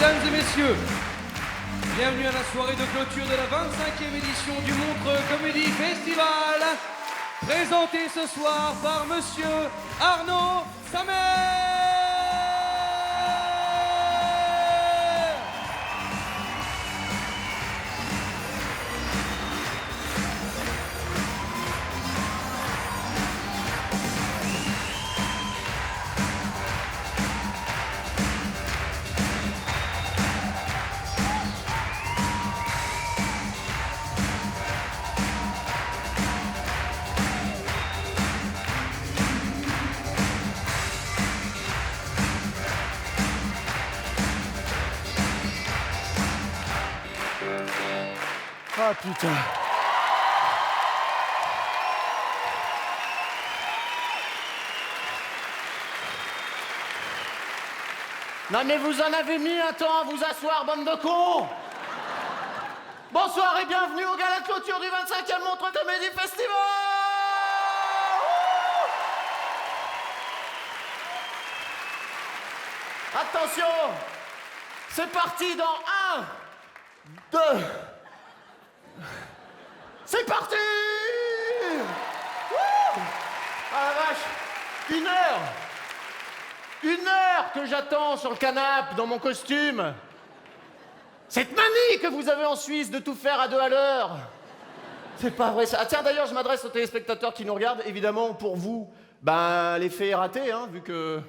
Mesdames et messieurs, bienvenue à la soirée de clôture de la 25e édition du Montreux Comedy Festival, présentée ce soir par Monsieur Arnaud Samer. Ah putain. Non mais vous en avez mis un temps à vous asseoir, bande de cons. Bonsoir et bienvenue au gala de clôture du 25e Montreux Comedy Festival. Attention, c'est parti dans 1, 2... C'est parti! Wouh! Ah la vache! 1 heure que j'attends sur le canapé dans mon costume. Cette manie que vous avez en Suisse de tout faire à 2 à l'heure. C'est pas vrai ça. Ah tiens d'ailleurs je m'adresse aux téléspectateurs qui nous regardent. Évidemment pour vous, ben l'effet est raté, hein, vu que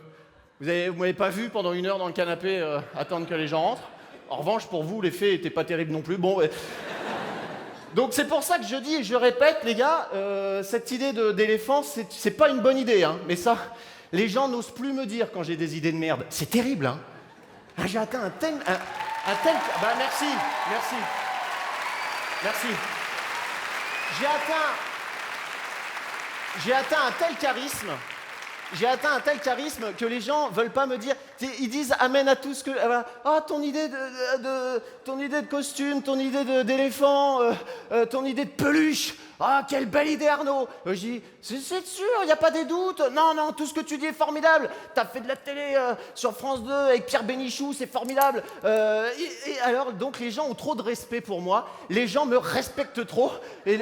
vous m'avez pas vu pendant 1 heure dans le canapé attendre que les gens rentrent. En revanche pour vous l'effet était pas terrible non plus. Bon. Donc c'est pour ça que je dis et je répète, les gars, cette idée d'éléphant, c'est pas une bonne idée, hein. Mais ça, les gens n'osent plus me dire quand j'ai des idées de merde. C'est terrible, hein. Ah, j'ai atteint un tel... Bah merci. J'ai atteint un tel charisme. J'ai atteint un tel charisme que les gens veulent pas me dire. Ils disent amène à tout ce que. Ah, ton idée de costume, ton idée d'éléphant, ton idée de peluche. Ah, quelle belle idée, Arnaud. Je dis c'est sûr, il y a pas des doutes. Non, tout ce que tu dis est formidable. T'as fait de la télé sur France 2 avec Pierre Bénichou, c'est formidable. Et alors, donc les gens ont trop de respect pour moi. Les gens me respectent trop. Et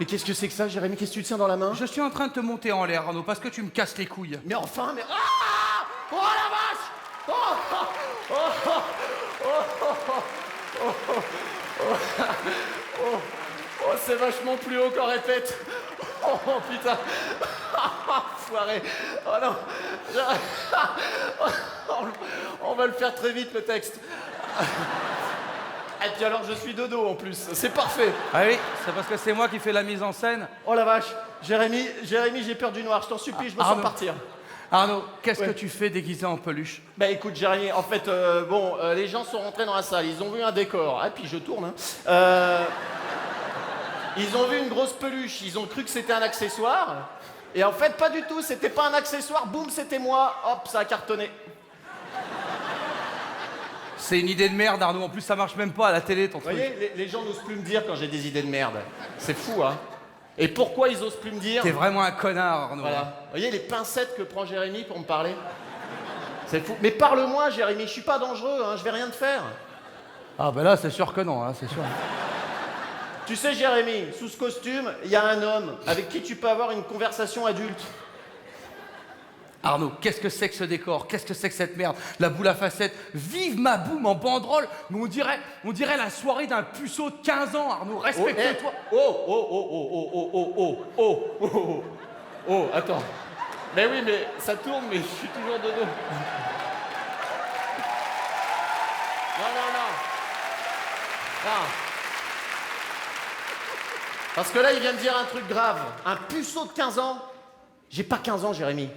Mais qu'est-ce que c'est que ça, Jérémy? Qu'est-ce que tu tiens dans la main? Je suis en train de te monter en l'air, Arnaud, parce que tu me casses les couilles. Mais enfin, mais... Ah! Oh la vache! Oh, oh, oh, oh, oh, oh, oh, oh, oh, c'est vachement plus haut qu'en répète. Oh putain. Foiré. Oh non. On va le faire très vite, le texte. Et puis alors je suis dodo en plus, c'est parfait. Ah oui, c'est parce que c'est moi qui fais la mise en scène. Oh la vache, Jérémy, j'ai peur du noir, je t'en supplie, je me sens partir. Arnaud, qu'est-ce que tu fais déguisé en peluche? Bah écoute Jérémy, en fait, les gens sont rentrés dans la salle, ils ont vu un décor. Ah puis je tourne, hein. Ils ont vu une grosse peluche, ils ont cru que c'était un accessoire. Et en fait pas du tout, c'était pas un accessoire, boum, c'était moi, hop, ça a cartonné. C'est une idée de merde, Arnaud. En plus, ça marche même pas à la télé, ton truc. Vous voyez, les gens n'osent plus me dire quand j'ai des idées de merde. C'est fou, hein. Et pourquoi ils osent plus me dire? T'es vraiment un connard, Arnaud. Voilà. Vous voyez les pincettes que prend Jérémy pour me parler? C'est fou. Mais parle-moi, Jérémy, je suis pas dangereux, hein, je vais rien te faire. Ah bah là, c'est sûr que non, hein, c'est sûr. Tu sais, Jérémy, sous ce costume, il y a un homme avec qui tu peux avoir une conversation adulte. Arnaud, qu'est-ce que c'est que ce décor? Qu'est-ce que c'est que cette merde? La boule à facettes, vive ma boum en banderole. Mais on dirait la soirée d'un puceau de 15 ans, Arnaud, respecte-toi. Oh, attends. Mais oui, mais ça tourne, mais je suis toujours de dos. Non. Parce que là, il vient de dire un truc grave. Un puceau de 15 ans? J'ai pas 15 ans, Jérémy.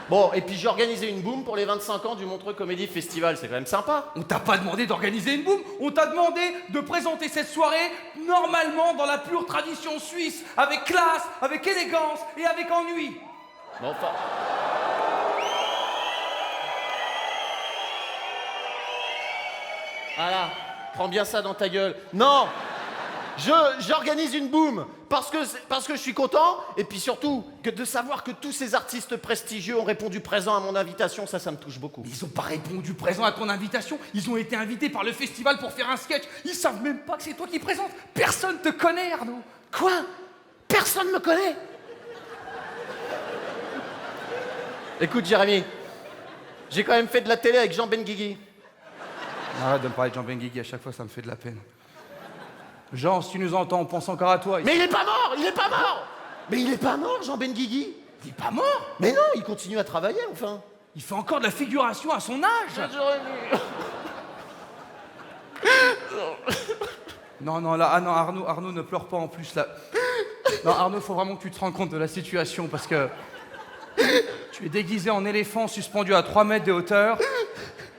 Bon, et puis j'ai organisé une boum pour les 25 ans du Montreux Comedy Festival, c'est quand même sympa. On t'a pas demandé d'organiser une boum, on t'a demandé de présenter cette soirée normalement dans la pure tradition suisse, avec classe, avec élégance et avec ennui. Bon, enfin... Voilà, prends bien ça dans ta gueule. Non! J'organise une boom parce que je suis content et puis surtout que de savoir que tous ces artistes prestigieux ont répondu présent à mon invitation, ça me touche beaucoup. Ils ont pas répondu présent à ton invitation. Ils ont été invités par le festival pour faire un sketch. Ils savent même pas que c'est toi qui présentes. Personne te connaît, Arnaud. Quoi? Personne me connaît? Écoute, Jérémy, j'ai quand même fait de la télé avec Jean Benguigui. Arrête de me parler de Jean Benguigui, à chaque fois ça me fait de la peine. Jean, si tu nous entends, on pense encore à toi. Mais il est pas mort! Il est pas mort! Mais il est pas mort, Jean Benguigui! Il est pas mort? Mais non, il continue à travailler, enfin. Il fait encore de la figuration à son âge. Non, là, ah non, Arnaud, ne pleure pas en plus, là. Non, Arnaud, faut vraiment que tu te rendes compte de la situation, parce que tu es déguisé en éléphant suspendu à 3 mètres de hauteur,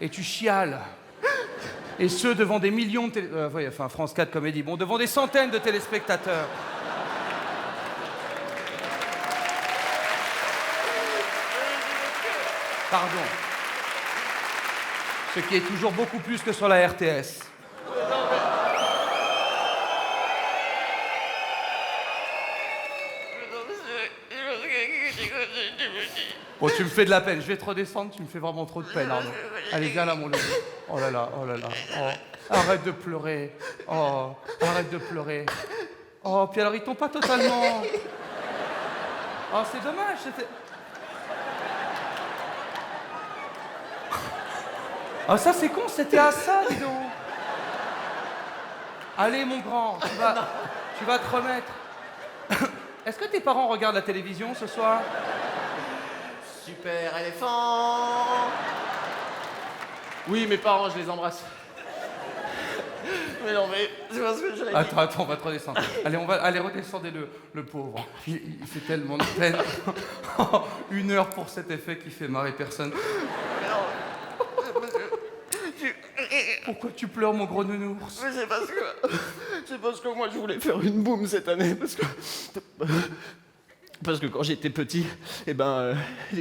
et tu chiales. Et ce, devant des millions de enfin, France 4 Comédie, bon, devant des centaines de téléspectateurs. Pardon. Ce qui est toujours beaucoup plus que sur la RTS. Bon, tu me fais de la peine. Je vais te redescendre, tu me fais vraiment trop de peine, Arnaud. Allez, viens là, mon loulou. Oh là là, oh là là. Oh. Arrête de pleurer. Oh, arrête de pleurer. Oh, puis alors, ils tombent pas totalement. Oh, c'est dommage, c'était... Oh, ça, c'est con, c'était à ça, dis donc. Allez, mon grand, tu vas te remettre. Est-ce que tes parents regardent la télévision ce soir? Super éléphant. Oui, mes parents, je les embrasse. Mais non, mais c'est parce que je l'ai dit. Attends, on va te redescendre. Allez, redescendez le pauvre. Il fait tellement de peine. 1 heure pour cet effet qui fait marrer personne. Pourquoi tu pleures, mon gros nounours? Mais c'est parce que moi je voulais faire une boum cette année, parce que quand j'étais petit, les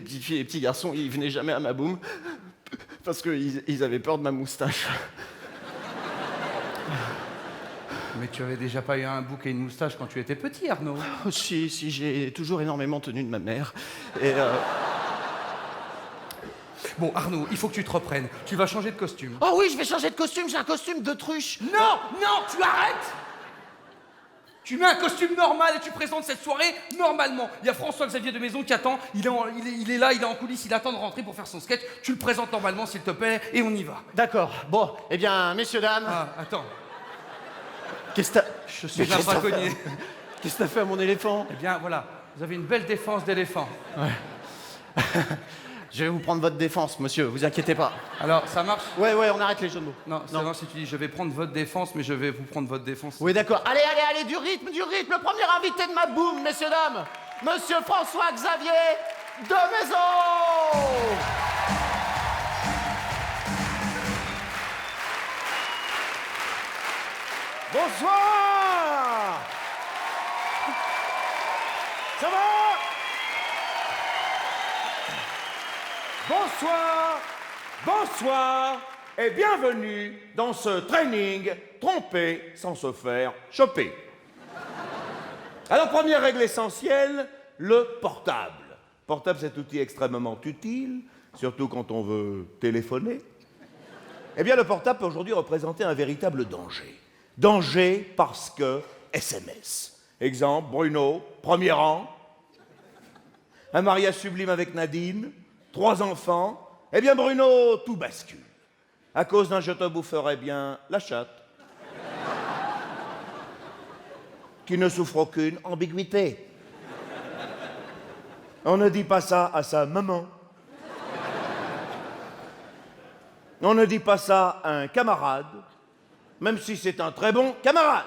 petites filles et les petits garçons, ils venaient jamais à ma boum parce qu'ils avaient peur de ma moustache. Mais tu avais déjà pas eu un bouc et une moustache quand tu étais petit, Arnaud? Oh, si, j'ai toujours énormément tenu de ma mère. Bon, Arnaud, il faut que tu te reprennes. Tu vas changer de costume. Oh oui, je vais changer de costume, j'ai un costume d'autruche. Non, tu arrêtes! Tu mets un costume normal et tu présentes cette soirée normalement. Il y a François-Xavier de Maison qui attend, il est là, il est en coulisses, il attend de rentrer pour faire son sketch. Tu le présentes normalement, s'il te plaît, et on y va. D'accord, bon, eh bien, messieurs, dames... Ah, attends. Qu'est-ce que t'as... Je suis un braconnier. Qu'est-ce que t'as fait à mon éléphant? Eh bien, voilà, vous avez une belle défense d'éléphant. Ouais. Je vais vous prendre votre défense, monsieur, vous inquiétez pas. Alors, ça marche? Ouais, on arrête les jeux de mots. Non, ça marche si tu dis je vais prendre votre défense, mais je vais vous prendre votre défense. Oui, d'accord. Allez, du rythme. Le premier invité de ma boum, messieurs, dames, monsieur François-Xavier de Maison. Bonsoir. Ça va? Bonsoir et bienvenue dans ce training tromper sans se faire choper. Alors, première règle essentielle, le portable. Portable, cet outil extrêmement utile, surtout quand on veut téléphoner. Eh bien, le portable peut aujourd'hui représenter un véritable danger. Danger parce que SMS. Exemple, Bruno, premier rang. Un mariage sublime avec Nadine. 3 enfants, eh bien Bruno, tout bascule. À cause d'un je te boufferais bien la chatte. Qui ne souffre aucune ambiguïté. On ne dit pas ça à sa maman. On ne dit pas ça à un camarade, même si c'est un très bon camarade.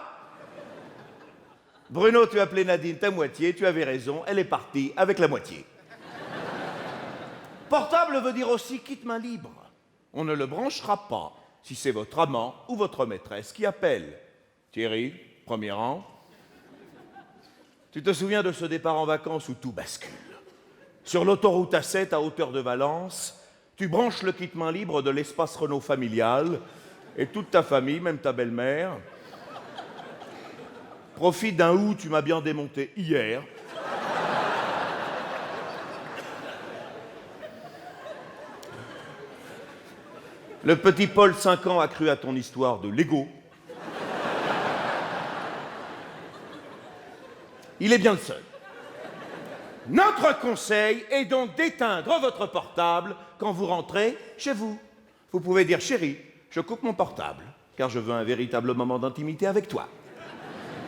Bruno, tu as appelé Nadine ta moitié, tu avais raison, elle est partie avec la moitié. Portable veut dire aussi kit main libre. On ne le branchera pas si c'est votre amant ou votre maîtresse qui appelle. Thierry, premier rang. Tu te souviens de ce départ en vacances où tout bascule? Sur l'autoroute A7 à hauteur de Valence, tu branches le kit main libre de l'espace Renault familial et toute ta famille, même ta belle-mère, Profite d'un où tu m'as bien démonté hier. Le petit Paul, 5 ans, a cru à ton histoire de Lego. Il est bien le seul. Notre conseil est donc d'éteindre votre portable quand vous rentrez chez vous. Vous pouvez dire, chérie, je coupe mon portable, car je veux un véritable moment d'intimité avec toi.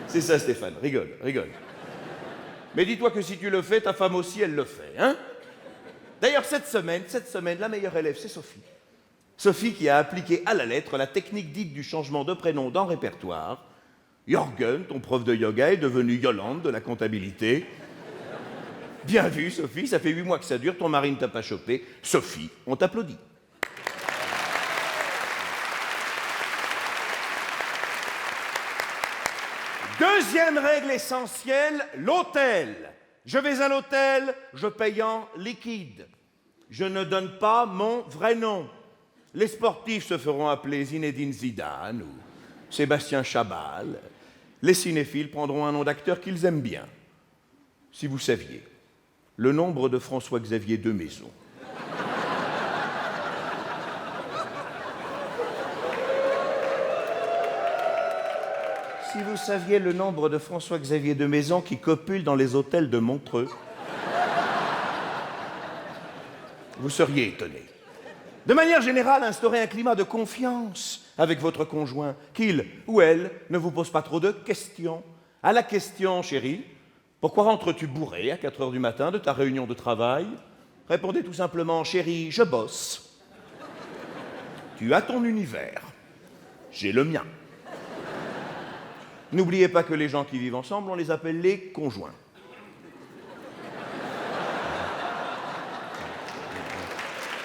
C'est ça, Stéphane, rigole, rigole. Mais dis-toi que si tu le fais, ta femme aussi, elle le fait, hein? D'ailleurs, cette semaine, la meilleure élève, c'est Sophie. Sophie qui a appliqué à la lettre la technique dite du changement de prénom dans le répertoire. Jorgen, ton prof de yoga, est devenu Yolande de la comptabilité. Bien vu, Sophie, ça fait 8 mois que ça dure, ton mari ne t'a pas chopé. Sophie, on t'applaudit. Deuxième règle essentielle, l'hôtel. Je vais à l'hôtel, je paye en liquide. Je ne donne pas mon vrai nom. Les sportifs se feront appeler Zinedine Zidane ou Sébastien Chabal. Les cinéphiles prendront un nom d'acteur qu'ils aiment bien. Si vous saviez le nombre de François-Xavier de Maison. Si vous saviez le nombre de François-Xavier de Maison qui copulent dans les hôtels de Montreux, vous seriez étonné. De manière générale, instaurez un climat de confiance avec votre conjoint, qu'il ou elle ne vous pose pas trop de questions. À la question, chérie, pourquoi rentres-tu bourré à 4 heures du matin de ta réunion de travail? Répondez tout simplement, chérie, je bosse. Tu as ton univers, j'ai le mien. N'oubliez pas que les gens qui vivent ensemble, on les appelle les conjoints.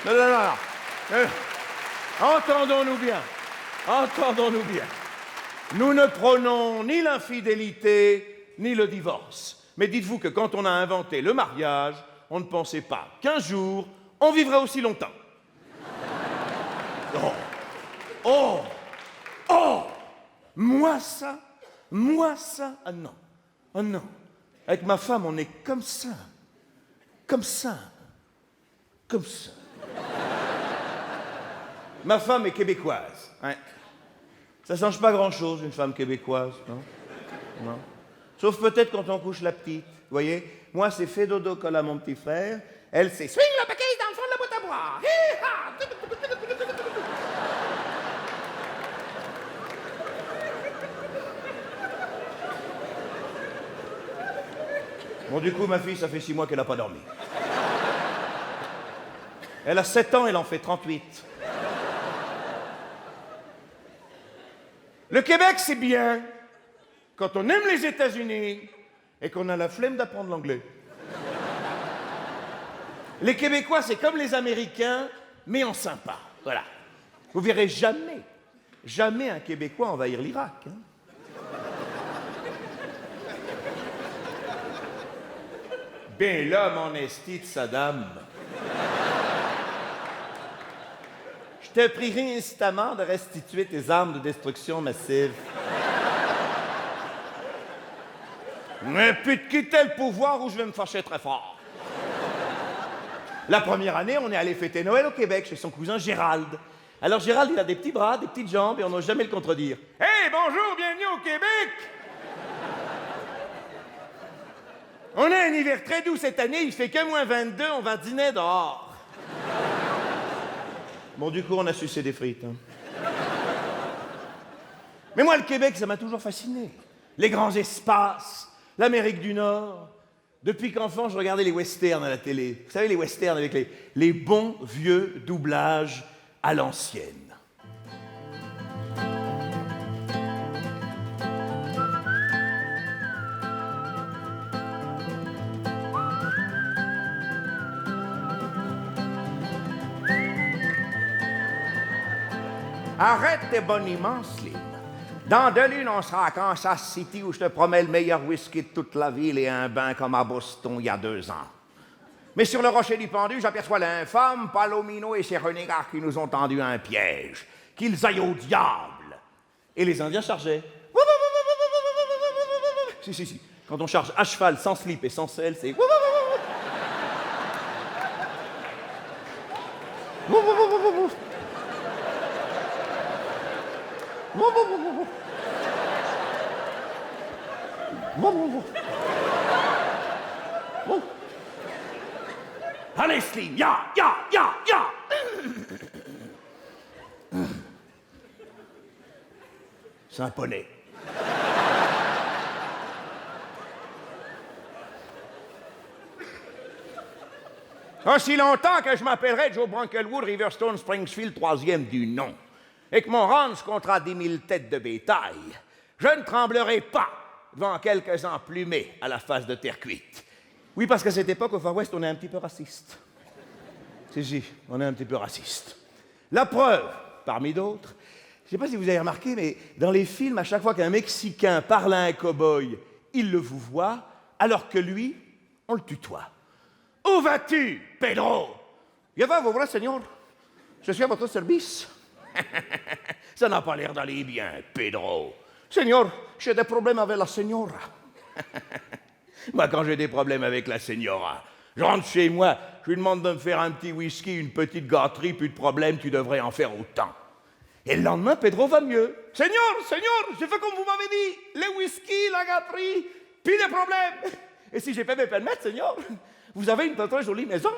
Non. Entendons-nous bien. Entendons-nous bien. Nous ne prônons ni l'infidélité, ni le divorce. Mais dites-vous que quand on a inventé le mariage, on ne pensait pas qu'un jour, on vivrait aussi longtemps. Oh, moi ça, ah non. Avec ma femme, on est comme ça. Ma femme est québécoise. Ouais. Ça change pas grand-chose, une femme québécoise, non. Sauf peut-être quand on couche la petite. Vous voyez, moi, c'est fais dodo colle à mon petit frère. Elle, c'est swing la paquet dans le fond de la boîte à boire. Bon, du coup, ma fille, ça fait 6 mois qu'elle n'a pas dormi. Elle a 7 ans, elle en fait 38. Le Québec, c'est bien quand on aime les États-Unis et qu'on a la flemme d'apprendre l'anglais. Les Québécois, c'est comme les Américains, mais en sympa. Voilà. Vous verrez jamais un Québécois envahir l'Irak. Hein. Ben là, mon esti de Saddam. Je te prierai instamment de restituer tes armes de destruction massive. Mais puis de quitter le pouvoir où je vais me fâcher très fort. La première année, on est allé fêter Noël au Québec chez son cousin Gérald. Alors Gérald, il a des petits bras, des petites jambes et on n'ose jamais le contredire. « Hey, bonjour, bienvenue au Québec !» On a un hiver très doux cette année, il fait que moins 22, on va dîner dehors. Bon, du coup, on a sucé des frites. Hein. Mais moi, le Québec, ça m'a toujours fasciné. Les grands espaces, l'Amérique du Nord. Depuis qu'enfant, je regardais les westerns à la télé. Vous savez, les westerns avec les bons vieux doublages à l'ancienne. Arrête tes boniments, Slim. Dans 2 lunes, on sera à Kansas City où je te promets le meilleur whisky de toute la ville et un bain comme à Boston il y a 2 ans. Mais sur le rocher du pendu, j'aperçois l'infâme Palomino et ses renégats qui nous ont tendu un piège. Qu'ils aillent au diable. Et les Indiens chargeaient. Si. Quand on charge à cheval sans slip et sans selle, c'est... Allez, Slim, ya! C'est un poney. Aussi longtemps que je m'appellerai Joe Brunklewood, Riverstone, Springfield, troisième du nom, et que mon ranch comptera 10 000 têtes de bétail, je ne tremblerai pas devant quelques emplumés à la face de terre cuite. Oui, parce qu'à cette époque, au Far West, on est un petit peu raciste. Si, on est un petit peu raciste. La preuve, parmi d'autres, je ne sais pas si vous avez remarqué, mais dans les films, à chaque fois qu'un Mexicain parle à un cow-boy, il le vouvoie, alors que lui, on le tutoie. Où vas-tu, Pedro? Je vais vous voir, Seigneur. Je suis à votre service. Ça n'a pas l'air d'aller bien, Pedro. Seigneur, j'ai des problèmes avec la señora. Moi, quand j'ai des problèmes avec la señora, je rentre chez moi, je lui demande de me faire un petit whisky, une petite gâterie, plus de problème, tu devrais en faire autant. Et le lendemain, Pedro va mieux. Seigneur, j'ai fait comme vous m'avez dit. Les whisky, la gâterie, plus de problème. Et si j'ai fait mes permettre, Seigneur, vous avez une très jolie maison.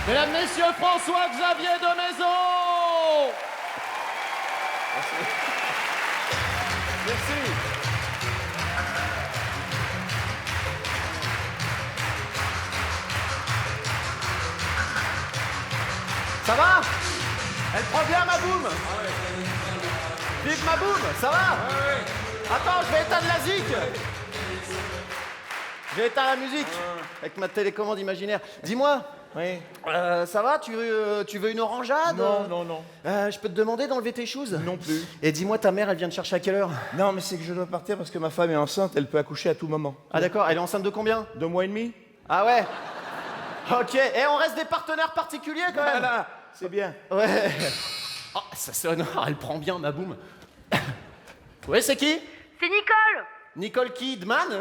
Mesdames, Messieurs, François-Xavier de Maison. Merci. Ça va? Elle prend bien ma boum? Vive ma boum, ça va? Attends, je vais éteindre la zik. J'ai éteint la musique avec ma télécommande imaginaire. Dis-moi, ça va? Tu veux une orangeade? Non. Je peux te demander d'enlever tes choses? Non plus. Et dis-moi, ta mère, elle vient te chercher à quelle heure? Non, mais c'est que je dois partir parce que ma femme est enceinte, elle peut accoucher à tout moment. Ah d'accord, elle est enceinte de combien? 2 mois et demi? Ah ouais. Ok, et on reste des partenaires particuliers quand même. Voilà, c'est bien. Ouais. Oh, ça sonne, elle prend bien ma boum. Ouais, c'est qui? C'est Nicole. Nicole Kidman?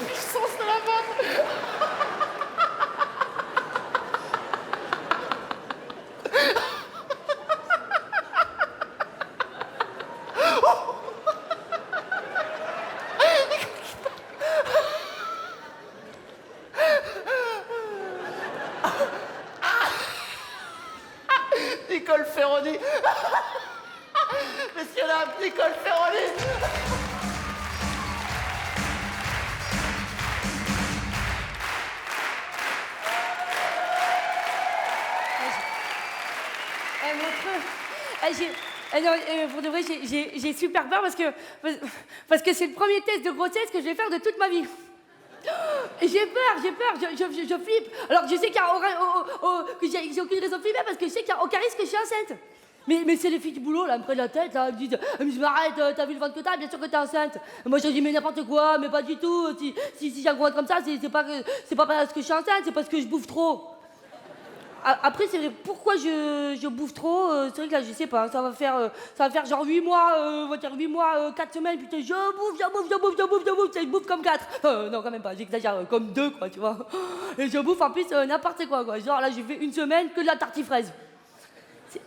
Puissance de la vanne. Nicole Ferroni. Messieurs, dames, Nicole Ferroni. Pour de vrai, j'ai super peur parce que c'est le premier test de grossesse que je vais faire de toute ma vie. J'ai peur, je flippe. Alors je sais qu'il y a que j'ai aucune raison de flipper parce que je sais qu'il n'y a aucun risque que je suis enceinte. Mais c'est les filles du boulot, là, me prennent la tête, là, elles me disent, mais arrête, t'as vu le ventre que t'as, bien sûr que t'es enceinte. Et moi, je dis, mais n'importe quoi, mais pas du tout. Si j'ai un gros ventre comme ça, c'est pas parce que je suis enceinte, c'est parce que je bouffe trop. Après, c'est vrai, pourquoi je bouffe trop, c'est vrai que là, je sais pas, ça va faire genre 8 mois, on va dire 8 mois, 4 semaines, putain, je bouffe comme 4. Non, quand même pas, j'exagère, comme 2, quoi, tu vois. Et je bouffe en plus n'importe quoi. Genre là, j'ai fait une semaine que de la tartifraise.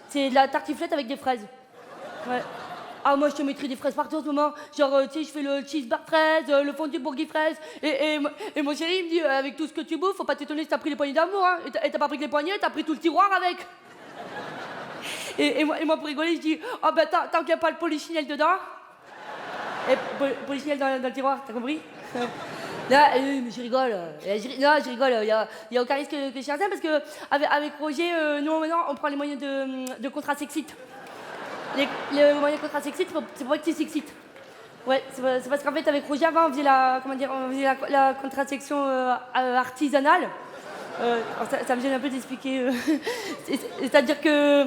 C'est de la tartiflette avec des fraises. Ouais. Ah, moi, je te mettrai des fraises partout en ce moment. Genre, tu sais, je fais le cheeseburger fraise, le fondu bourgui fraise. Et mon chéri, il me dit, avec tout ce que tu bouffes, faut pas t'étonner si t'as pris les poignées d'amour, hein. Et t'as pas pris que les poignées, t'as pris tout le tiroir avec. Et moi, pour rigoler, je dis, oh, ben, tant qu'il n'y a pas le polichinelle dedans. Et polichinelle dans le tiroir, t'as compris? Là, mais je rigole. Je rigole. Il y a aucun risque que je suis enceinte parce que avec Roger, nous maintenant, on prend les moyens de contraceptif. Les moyens de contraceptif, c'est pour que tu s'excites. Ouais, c'est parce qu'en fait, avec Roger, avant, on faisait la contraception artisanale. Alors ça me gêne un peu d'expliquer. C'est-à-dire que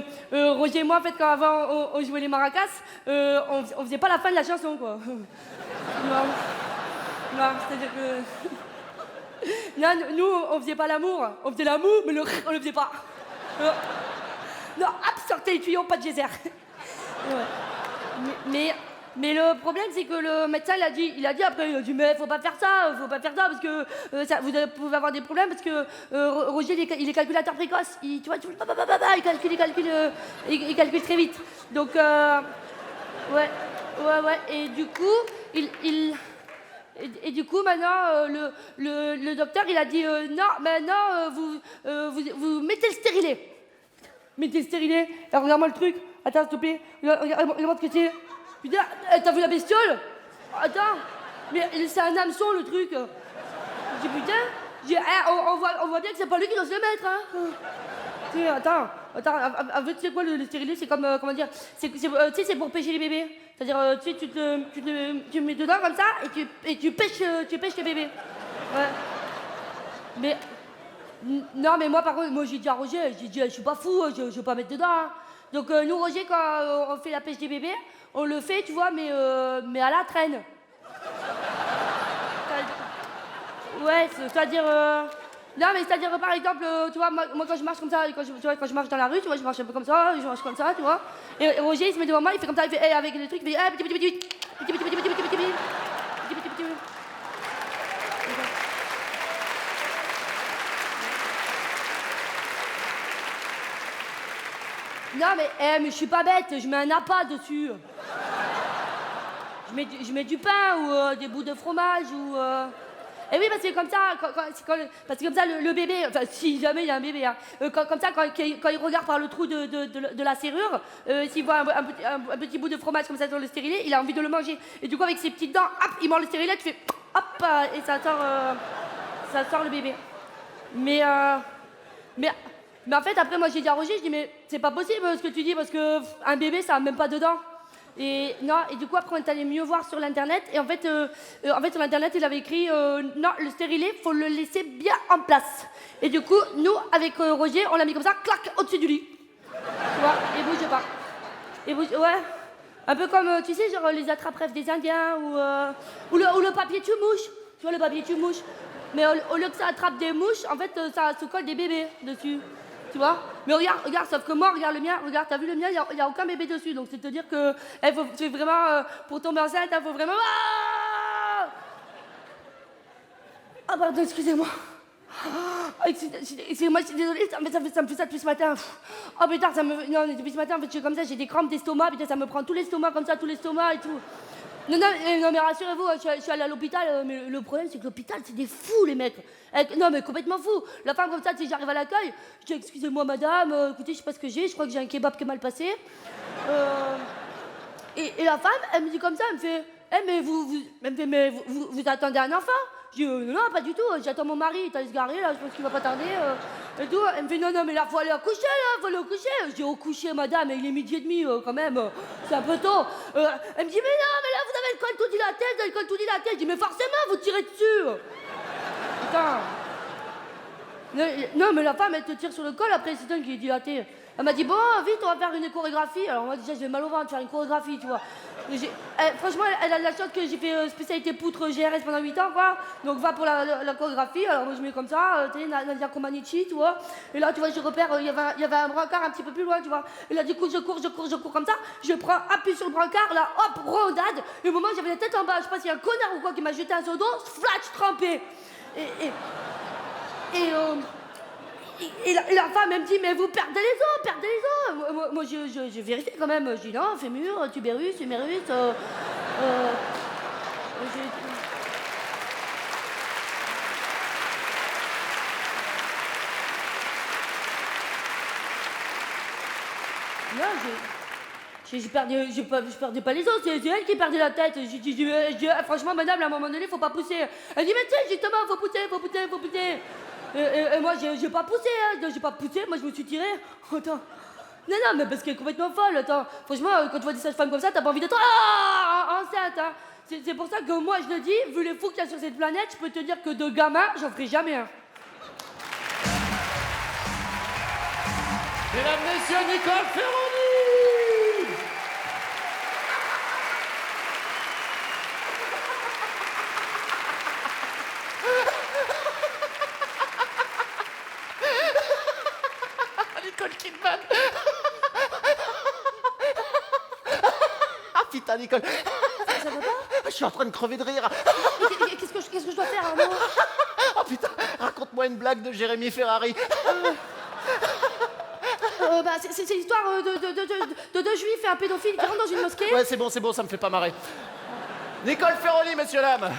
Roger et moi, en fait, quand avant on jouait les maracas, on faisait pas la fin de la chanson, quoi. Non, c'est-à-dire que... Non, nous, on faisait pas l'amour. On faisait l'amour, mais on le faisait pas. Non, hop, sortez les tuyaux, pas de geyser. Mais le problème, c'est que le médecin, il a dit après, mais faut pas faire ça, parce que vous pouvez avoir des problèmes, parce que Roger, il est calculateur précoce. Tu vois, il calcule très vite. Donc, ouais. Et du coup, Et du coup, maintenant, le docteur, il a dit non, maintenant, vous mettez le stérilet. Mettez le stérilet. Alors, regarde-moi le truc. Attends, s'il te plaît. Regarde-moi ce que c'est. Putain, t'as vu la bestiole? Attends, mais c'est un hameçon, le truc. Je dis putain, on voit bien que c'est pas lui qui doit se le mettre, hein. Tu sais, attends, en fait, c'est quoi le stérilet? C'est comme, comment dire, tu sais, c'est pour pêcher les bébés. C'est-à-dire, tu sais, tu mets dedans comme ça et tu pêches les bébés. Ouais. Mais, non, mais moi, par contre, j'ai dit à Roger, je suis pas fou, je vais pas mettre dedans, hein. Donc, nous, Roger, quand on fait la pêche des bébés, on le fait, tu vois, mais à la traîne. Ouais, c'est-à-dire... Non, mais c'est-à-dire, par exemple, tu vois, moi quand je marche comme ça, quand je marche dans la rue, tu vois, je marche un peu comme ça, je marche comme ça, tu vois. Et Roger, il se met devant moi, il fait comme ça, il fait, avec les trucs, il fait, petit. Non, mais je suis pas bête, je mets un appât dessus. Je mets du pain ou des bouts de fromage ou... Et oui, parce que comme ça, parce que comme ça, le bébé, enfin, si jamais il y a un bébé, hein, comme ça, quand il regarde par le trou de la serrure, s'il voit un petit bout de fromage comme ça sur le stérilet, il a envie de le manger. Et du coup, avec ses petites dents, hop, il mange le stérilet, tu fais hop, et ça sort le bébé. Mais en fait, après, moi, j'ai dit à Roger, je dis, mais c'est pas possible ce que tu dis, parce que un bébé, ça a même pas de dents. Et du coup, après, on est allé mieux voir sur l'internet. Et en fait, sur l'internet, il avait écrit non, le stérilet, faut le laisser bien en place. Et du coup, nous, avec Roger, on l'a mis comme ça, clac, au-dessus du lit. Tu vois, et bouge pas. Ouais. Un peu comme, tu sais, genre les attrape-rêves des Indiens ou le papier tue-mouche. Tu vois, le papier tue-mouche. Mais au lieu que ça attrape des mouches, en fait, ça se colle des bébés dessus. Tu vois? Mais regarde, sauf que moi, regarde le mien, regarde, t'as vu le mien, il y a aucun bébé dessus. Donc c'est te dire que c'est vraiment, pour tomber enceinte, il faut vraiment... Ah pardon, excusez-moi. Excusez-moi, je suis désolée, ça me fait ça depuis ce matin. Oh putain, non, depuis ce matin, en fait, je suis comme ça, j'ai des crampes d'estomac, putain, ça me prend tout l'estomac comme ça, tout l'estomac et tout. Non, mais rassurez-vous, je suis allée à l'hôpital, mais le problème, c'est que l'hôpital, c'est des fous, les mecs. Non, mais complètement fous. La femme, comme ça, si j'arrive à l'accueil, je dis, excusez-moi, madame, écoutez, je sais pas ce que j'ai, je crois que j'ai un kebab qui est mal passé. Et la femme, elle me dit comme ça, elle me fait, mais vous attendez un enfant? Je dis, non, pas du tout, j'attends mon mari, il t'a se garer, là, je pense qu'il va pas tarder. Et tout. Elle me fait, non, mais là, faut aller au coucher, là, faut aller au coucher. Je dis, au coucher, madame, il est 12h30, quand même, c'est un peu tôt. Elle me dit, mais non, mais là, vous avez le col tout dilaté, vous avez le col tout dilaté. Je dis, mais forcément, vous tirez dessus. Putain. Non, mais la femme, elle te tire sur le col, après, c'est un qui est dilaté. Elle m'a dit, bon, vite, on va faire une chorégraphie. Alors, moi, déjà, j'ai mal au ventre de faire une chorégraphie, tu vois. Franchement, elle a de la chance que j'ai fait spécialité poutre GRS pendant 8 ans, quoi. Donc, va pour la chorégraphie. Alors, moi, je mets comme ça, tu sais, Nadia Comaneci, tu vois. Et là, tu vois, je repère, il y avait un brancard un petit peu plus loin, tu vois. Et là, du coup, je cours comme ça. Je prends appui sur le brancard, là, hop, rondade. Et au moment où j'avais la tête en bas, je sais pas s'il y a un connard ou quoi qui m'a jeté un seau d'eau, flash, trempé. Et la femme, elle me dit, mais vous perdez les os. Moi, je vérifie quand même. Je dis, non, fémur, tubérus, humérus. Non, je perdais pas les os, c'est elle qui perdait la tête. Je dis, franchement, madame, à un moment donné, faut pas pousser. Elle dit, mais tu sais, justement, faut pousser. Et moi, j'ai pas poussé, moi, je me suis tiré. Attends. Non, mais parce qu'elle est complètement folle, attends. Franchement, quand tu vois des sages-femmes comme ça, t'as pas envie d'être enceinte, hein. C'est pour ça que moi, je le dis, vu les fous qu'il y a sur cette planète, je peux te dire que de gamin, j'en ferai jamais un. Mesdames, messieurs, Nicole Ferrandi! putain, Nicole. Ça va pas? Je suis en train de crever de rire. Qu'est-ce que je dois faire, Arnaud? Oh putain, raconte-moi une blague de Jérémy Ferrari. Bah, c'est l'histoire de deux juifs et un pédophile qui rentrent dans une mosquée. Ouais, c'est bon, ça me fait pas marrer. Nicole Ferroni, messieurs, dames.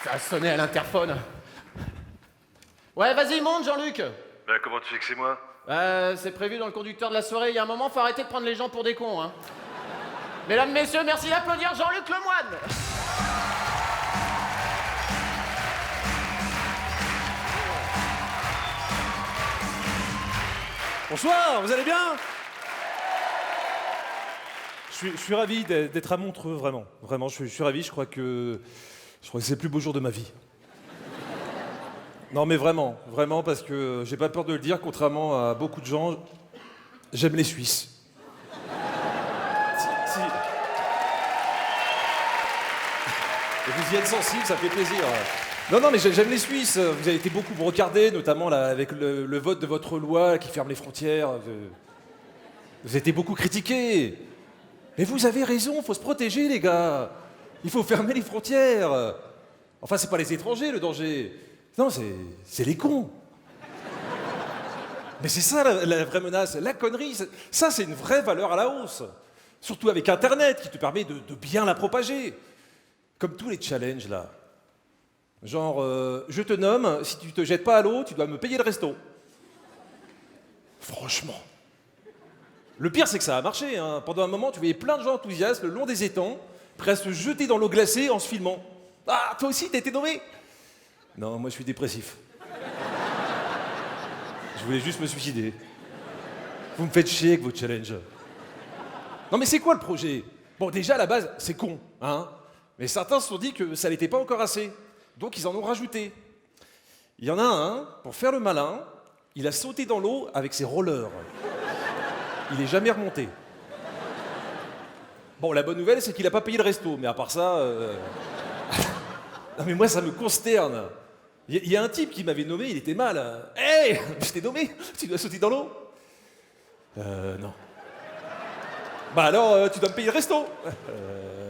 Ça a sonné à l'interphone. Ouais, vas-y, monte, Jean-Luc. Ben, comment tu sais que c'est moi? C'est prévu dans le conducteur de la soirée. Il y a un moment, faut arrêter de prendre les gens pour des cons, hein. Mesdames, messieurs, merci d'applaudir Jean-Luc Lemoine. Bonsoir, vous allez bien? Je suis ravi d'être à Montreux, vraiment. Vraiment, je suis ravi, je crois que c'est le plus beau jour de ma vie. Non mais vraiment, parce que j'ai pas peur de le dire, contrairement à beaucoup de gens, j'aime les Suisses. Si. Et vous y êtes sensible, ça fait plaisir. Non, mais j'aime les Suisses. Vous avez été beaucoup brocardés, notamment là, avec le vote de votre loi qui ferme les frontières. Vous avez été beaucoup critiqués. Mais vous avez raison, faut se protéger, les gars. Il faut fermer les frontières. Enfin, c'est pas les étrangers, le danger. Non, c'est les cons. Mais c'est ça la vraie menace. La connerie, ça, c'est une vraie valeur à la hausse. Surtout avec Internet, qui te permet de bien la propager. Comme tous les challenges, là. Genre, je te nomme, si tu te jettes pas à l'eau, tu dois me payer le resto. Franchement. Le pire, c'est que ça a marché. Hein. Pendant un moment, tu voyais plein de gens enthousiastes le long des étangs, prêts à se jeter dans l'eau glacée en se filmant. Ah, toi aussi, t'as été nommé? Non, moi, je suis dépressif. Je voulais juste me suicider. Vous me faites chier avec vos challenges. Non, mais c'est quoi le projet? Bon, déjà, à la base, c'est con, hein. Mais certains se sont dit que ça n'était pas encore assez. Donc ils en ont rajouté. Il y en a un, pour faire le malin, il a sauté dans l'eau avec ses rollers. Il n'est jamais remonté. Bon, la bonne nouvelle, c'est qu'il n'a pas payé le resto, mais à part ça... Non mais moi, ça me consterne. Il y a un type qui m'avait nommé, il était mal. Hé, hey, je t'ai nommé, tu dois sauter dans l'eau? Non. Bah alors, tu dois me payer le resto?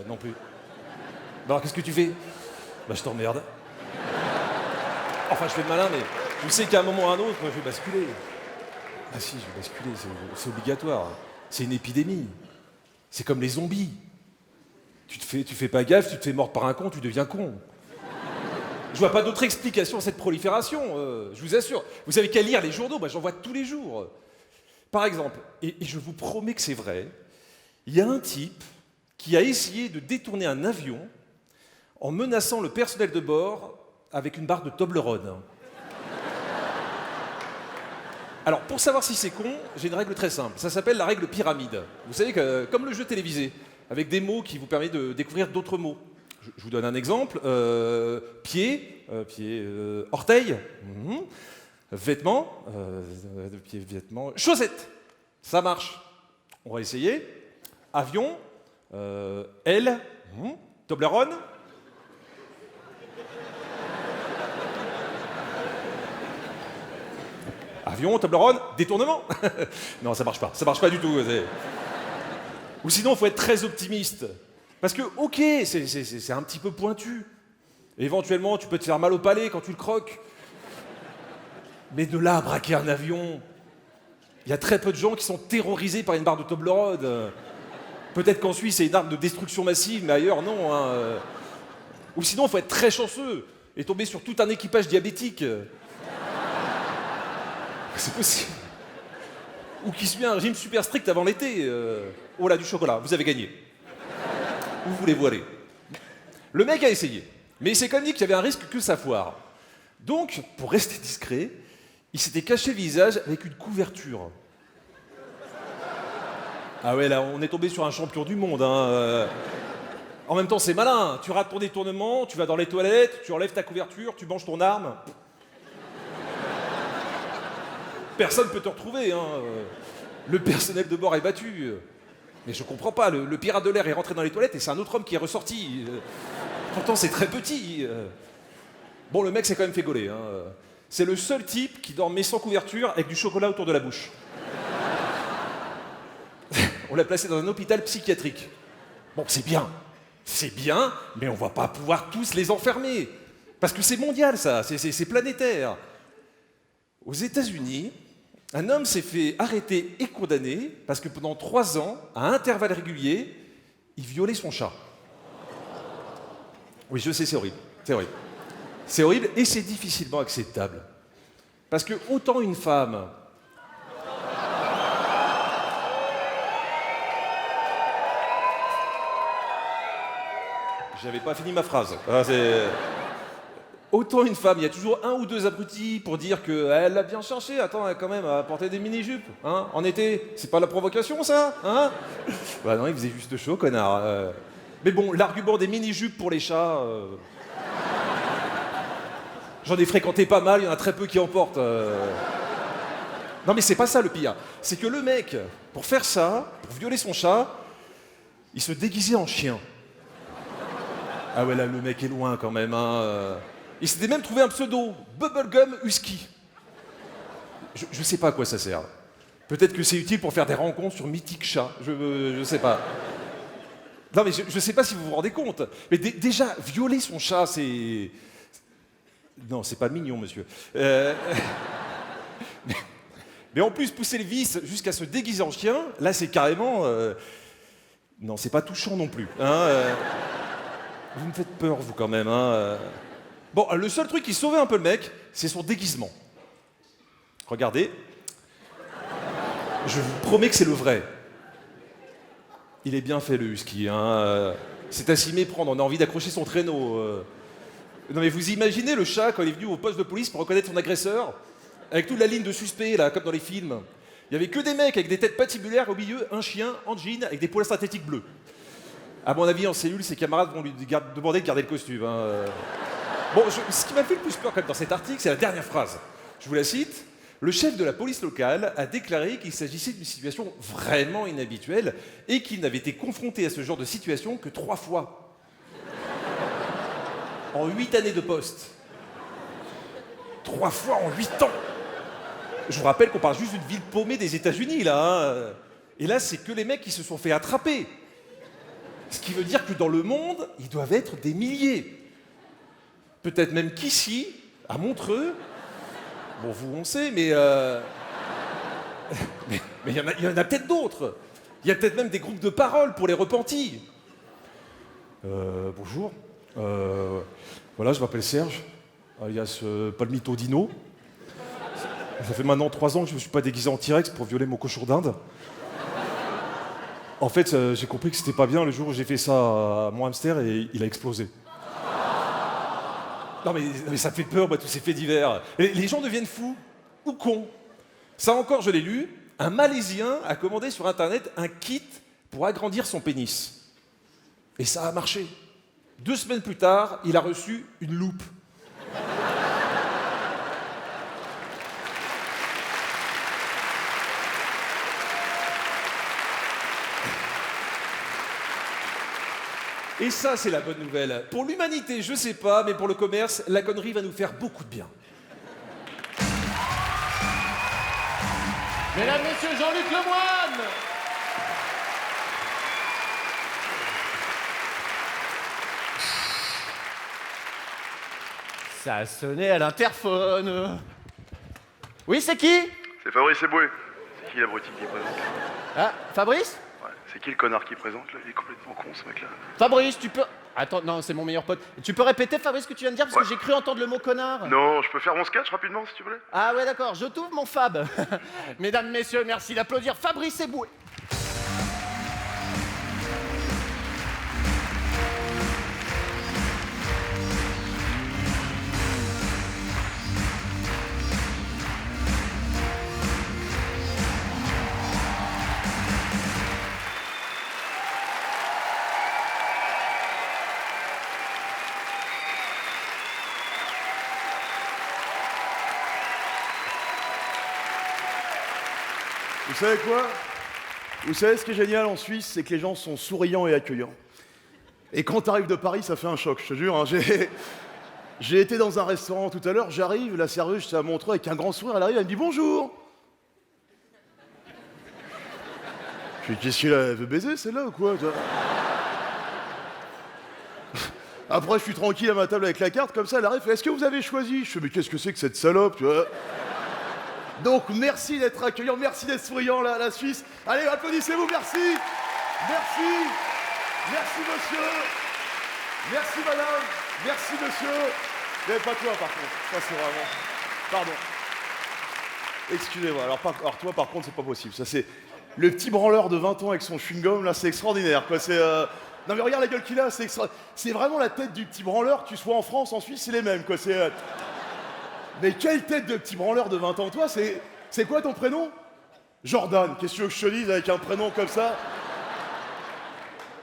Non plus. Bah alors, qu'est-ce que tu fais? Bah je t'emmerde. Enfin, je fais le malin, mais je sais qu'à un moment ou à un autre, moi, je vais basculer. Ah si, je vais basculer, c'est obligatoire. C'est une épidémie. C'est comme les zombies. Tu fais pas gaffe, tu te fais mordre par un con, tu deviens con. Je vois pas d'autre explication à cette prolifération, je vous assure. Vous avez qu'à lire les journaux, moi j'en vois tous les jours. Par exemple, et je vous promets que c'est vrai, il y a un type qui a essayé de détourner un avion en menaçant le personnel de bord avec une barre de Toblerone. Alors, pour savoir si c'est con, j'ai une règle très simple. Ça s'appelle la règle pyramide. Vous savez que, comme le jeu télévisé, avec des mots qui vous permettent de découvrir d'autres mots. Je vous donne un exemple. Pied, orteil, vêtements, pied, vêtements, chaussettes. Ça marche. On va essayer. Avion, aile, Toblerone. Avion, Toblerone, détournement. Non, ça marche pas du tout. Ou sinon, il faut être très optimiste. Parce que, ok, c'est un petit peu pointu. Éventuellement, tu peux te faire mal au palais quand tu le croques. Mais de là à braquer un avion, il y a très peu de gens qui sont terrorisés par une barre de Toblerone. Peut-être qu'en Suisse, c'est une arme de destruction massive, mais ailleurs, non. Hein. Ou sinon, il faut être très chanceux et tomber sur tout un équipage diabétique. C'est possible. Ou qui suit un régime super strict avant l'été. Oh là, du chocolat, vous avez gagné. Où voulez-vous aller? Le mec a essayé, mais il s'est quand même dit qu'il y avait un risque que ça foire. Donc, pour rester discret, il s'était caché le visage avec une couverture. Ah ouais, là, on est tombé sur un champion du monde. Hein. En même temps, c'est malin. Tu rates ton détournement, tu vas dans les toilettes, tu enlèves ta couverture, tu manges ton arme. Personne peut te retrouver. Hein. Le personnel de bord est battu. Mais je comprends pas, le pirate de l'air est rentré dans les toilettes et c'est un autre homme qui est ressorti. Pourtant, c'est très petit. Bon, le mec s'est quand même fait gauler. Hein. C'est le seul type qui dormait sans couverture avec du chocolat autour de la bouche. On l'a placé dans un hôpital psychiatrique. Bon, c'est bien, mais on va pas pouvoir tous les enfermer. Parce que c'est mondial, ça, c'est planétaire. Aux États-Unis, un homme s'est fait arrêter et condamné parce que pendant 3 ans, à intervalles réguliers, il violait son chat. Oui, je sais, c'est horrible. C'est horrible. C'est horrible et c'est difficilement acceptable. Parce que autant une femme... J'avais pas fini ma phrase. Autant une femme, il y a toujours 1 ou 2 abrutis pour dire qu'elle l'a bien cherché. Attends, quand même, à porter des mini-jupes. Hein, en été, c'est pas la provocation, ça hein? Bah non, il faisait juste chaud, connard. Mais bon, l'argument des mini-jupes pour les chats... J'en ai fréquenté pas mal, il y en a très peu qui en portent. Non mais c'est pas ça le pire. C'est que le mec, pour faire ça, pour violer son chat, il se déguisait en chien. Ah ouais, là, le mec est loin quand même, hein. Il s'était même trouvé un pseudo, Bubblegum Husky. Je sais pas à quoi ça sert. Peut-être que c'est utile pour faire des rencontres sur Mythique Chat, je sais pas. Non mais je sais pas si vous vous rendez compte. Mais déjà, violer son chat, c'est... Non, c'est pas mignon, monsieur. Mais en plus, pousser le vice jusqu'à se déguiser en chien, là, c'est carrément... Non, c'est pas touchant non plus. Hein, Vous me faites peur, vous, quand même. Hein. Bon, le seul truc qui sauvait un peu le mec, c'est son déguisement. Regardez. Je vous promets que c'est le vrai. Il est bien fait, le husky. Hein. C'est à s'y méprendre, on a envie d'accrocher son traîneau. Non mais vous imaginez le chat quand il est venu au poste de police pour reconnaître son agresseur? Avec toute la ligne de suspects, là, comme dans les films. Il y avait que des mecs avec des têtes patibulaires, au milieu, un chien en jean avec des poils synthétiques bleus. À mon avis, en cellule, ses camarades vont lui demander de garder le costume. Hein. Bon, ce qui m'a fait le plus peur quand même dans cet article, c'est la dernière phrase. Je vous la cite. Le chef de la police locale a déclaré qu'il s'agissait d'une situation vraiment inhabituelle et qu'il n'avait été confronté à ce genre de situation que 3 fois. En 8 années de poste. 3 fois en 8 ans. Je vous rappelle qu'on parle juste d'une ville paumée des États-Unis, là. Hein. Et là, c'est que les mecs qui se sont fait attraper. Ce qui veut dire que dans le monde, ils doivent être des milliers. Peut-être même qu'ici, à Montreux, bon, vous, on sait, mais il y en a peut-être d'autres. Il y a peut-être même des groupes de parole pour les repentis. Bonjour. Voilà, je m'appelle Serge, alias Palmito Dino. Ça fait maintenant 3 ans que je ne me suis pas déguisé en T-Rex pour violer mon cochon d'Inde. En fait, j'ai compris que c'était pas bien le jour où j'ai fait ça à mon hamster et il a explosé. Non mais ça fait peur, tous ces faits divers. Les gens deviennent fous ou cons. Ça encore, je l'ai lu, un Malaisien a commandé sur Internet un kit pour agrandir son pénis. Et ça a marché. 2 semaines plus tard, il a reçu une loupe. Et ça, c'est la bonne nouvelle. Pour l'humanité, je sais pas, mais pour le commerce, la connerie va nous faire beaucoup de bien. Mesdames, Messieurs, Jean-Luc Lemoyne. Ça a sonné à l'interphone. Oui, c'est qui? C'est Fabrice Eboué. C'est qui l'abruti qui présente? Ah, Fabrice? Ouais, c'est qui le connard qui présente là? Il est complètement con ce mec là. Fabrice, tu peux... Attends, non, c'est mon meilleur pote. Tu peux répéter, Fabrice, ce que tu viens de dire? Parce que j'ai cru entendre le mot connard. Non, je peux faire mon sketch rapidement si tu veux. Ah ouais, d'accord, je t'ouvre mon Fab. Mesdames, Messieurs, merci d'applaudir Fabrice Eboué. Vous savez quoi? Vous savez ce qui est génial en Suisse, c'est que les gens sont souriants et accueillants. Et quand t'arrives de Paris, ça fait un choc, je te jure. Hein, J'ai été dans un restaurant tout à l'heure, j'arrive, la serveuse, j'étais à Montreux avec un grand sourire, elle arrive, elle me dit bonjour. Je dis qu'est-ce qu'elle a, elle veut baiser celle-là ou quoi toi? Après je suis tranquille à ma table avec la carte, comme ça elle arrive, est-ce que vous avez choisi? Je fais mais qu'est-ce que c'est que cette salope, tu vois? Donc merci d'être accueillant, merci d'être souriant la Suisse. Allez, applaudissez-vous, merci. Merci. Merci monsieur. Merci madame. Merci monsieur. Mais pas toi par contre. Ça c'est vraiment. Pardon. Excusez-moi. Alors toi par contre c'est pas possible. Ça c'est le petit branleur de 20 ans avec son chewing-gum là, c'est extraordinaire quoi. C'est non mais regarde la gueule qu'il a, c'est vraiment la tête du petit branleur, que tu sois en France, en Suisse, c'est les mêmes quoi. C'est mais quelle tête de petit branleur de 20 ans, toi, c'est quoi ton prénom? Jordan, qu'est-ce que tu veux que je te dise avec un prénom comme ça?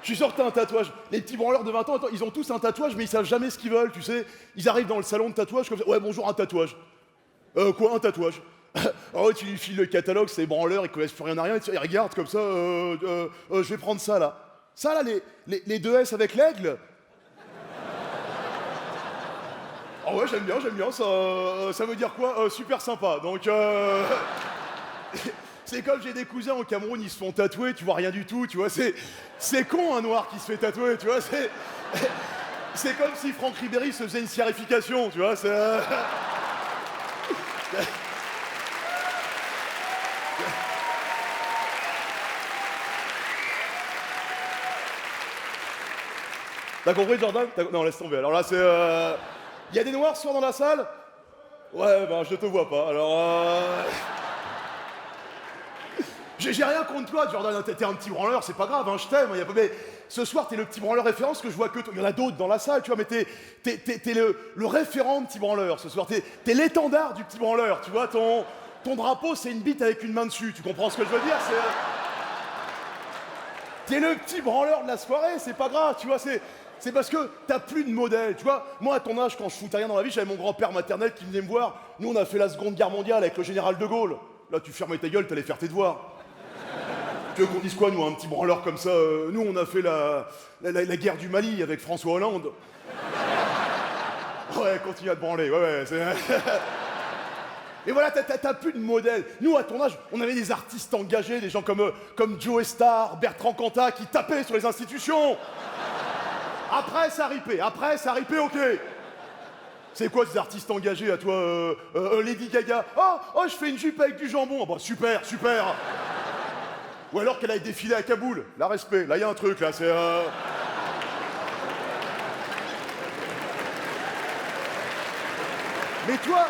Je suis sûr que t'as un tatouage. Les petits branleurs de 20 ans, attends, ils ont tous un tatouage, mais ils savent jamais ce qu'ils veulent, tu sais. Ils arrivent dans le salon de tatouage comme ça. Ouais, bonjour, un tatouage. Quoi, un tatouage? Oh, tu lui files le catalogue, c'est branleurs, ils connaissent plus rien à rien, ils regardent comme ça, je vais prendre ça là. Ça là, les deux S avec l'aigle? Ah ouais, j'aime bien, ça veut dire quoi? Super sympa, donc c'est comme j'ai des cousins au Cameroun, ils se font tatouer, tu vois rien du tout, tu vois, c'est con un noir qui se fait tatouer, tu vois, c'est comme si Franck Ribéry se faisait une scarification, tu vois, c'est... T'as compris Jordan? Non, laisse tomber, alors là c'est... Y a des noirs ce soir dans la salle? Ouais, ben je te vois pas, alors J'ai rien contre toi, Jordan, t'es un petit branleur, c'est pas grave, hein, je t'aime, mais ce soir t'es le petit branleur référence que je vois que toi. Il y en a d'autres dans la salle, tu vois, mais t'es le référent de petit branleur ce soir, t'es l'étendard du petit branleur, tu vois, ton drapeau c'est une bite avec une main dessus, tu comprends ce que je veux dire? T'es le petit branleur de la soirée, c'est pas grave, tu vois, c'est parce que t'as plus de modèle, tu vois. Moi, à ton âge, quand je foutais rien dans la vie, j'avais mon grand-père maternel qui venait me voir. Nous, on a fait la Seconde Guerre mondiale avec le général de Gaulle. Là, tu fermais ta gueule, t'allais faire tes devoirs. Tu veux qu'on dise quoi, nous, un petit branleur comme ça? Nous, on a fait la guerre du Mali avec François Hollande. Ouais, continue à te branler, ouais, c'est... Et voilà, t'as plus de modèle. Nous, à ton âge, on avait des artistes engagés, des gens comme Joe Star, Bertrand Cantat, qui tapaient sur les institutions. Après, ça ripait, ok. C'est quoi ces artistes engagés à toi, Lady Gaga? Oh, je fais une jupe avec du jambon. Ah bah super. Ou alors qu'elle aille défiler à Kaboul. Là, respect, là, y a un truc, là, c'est... Mais toi,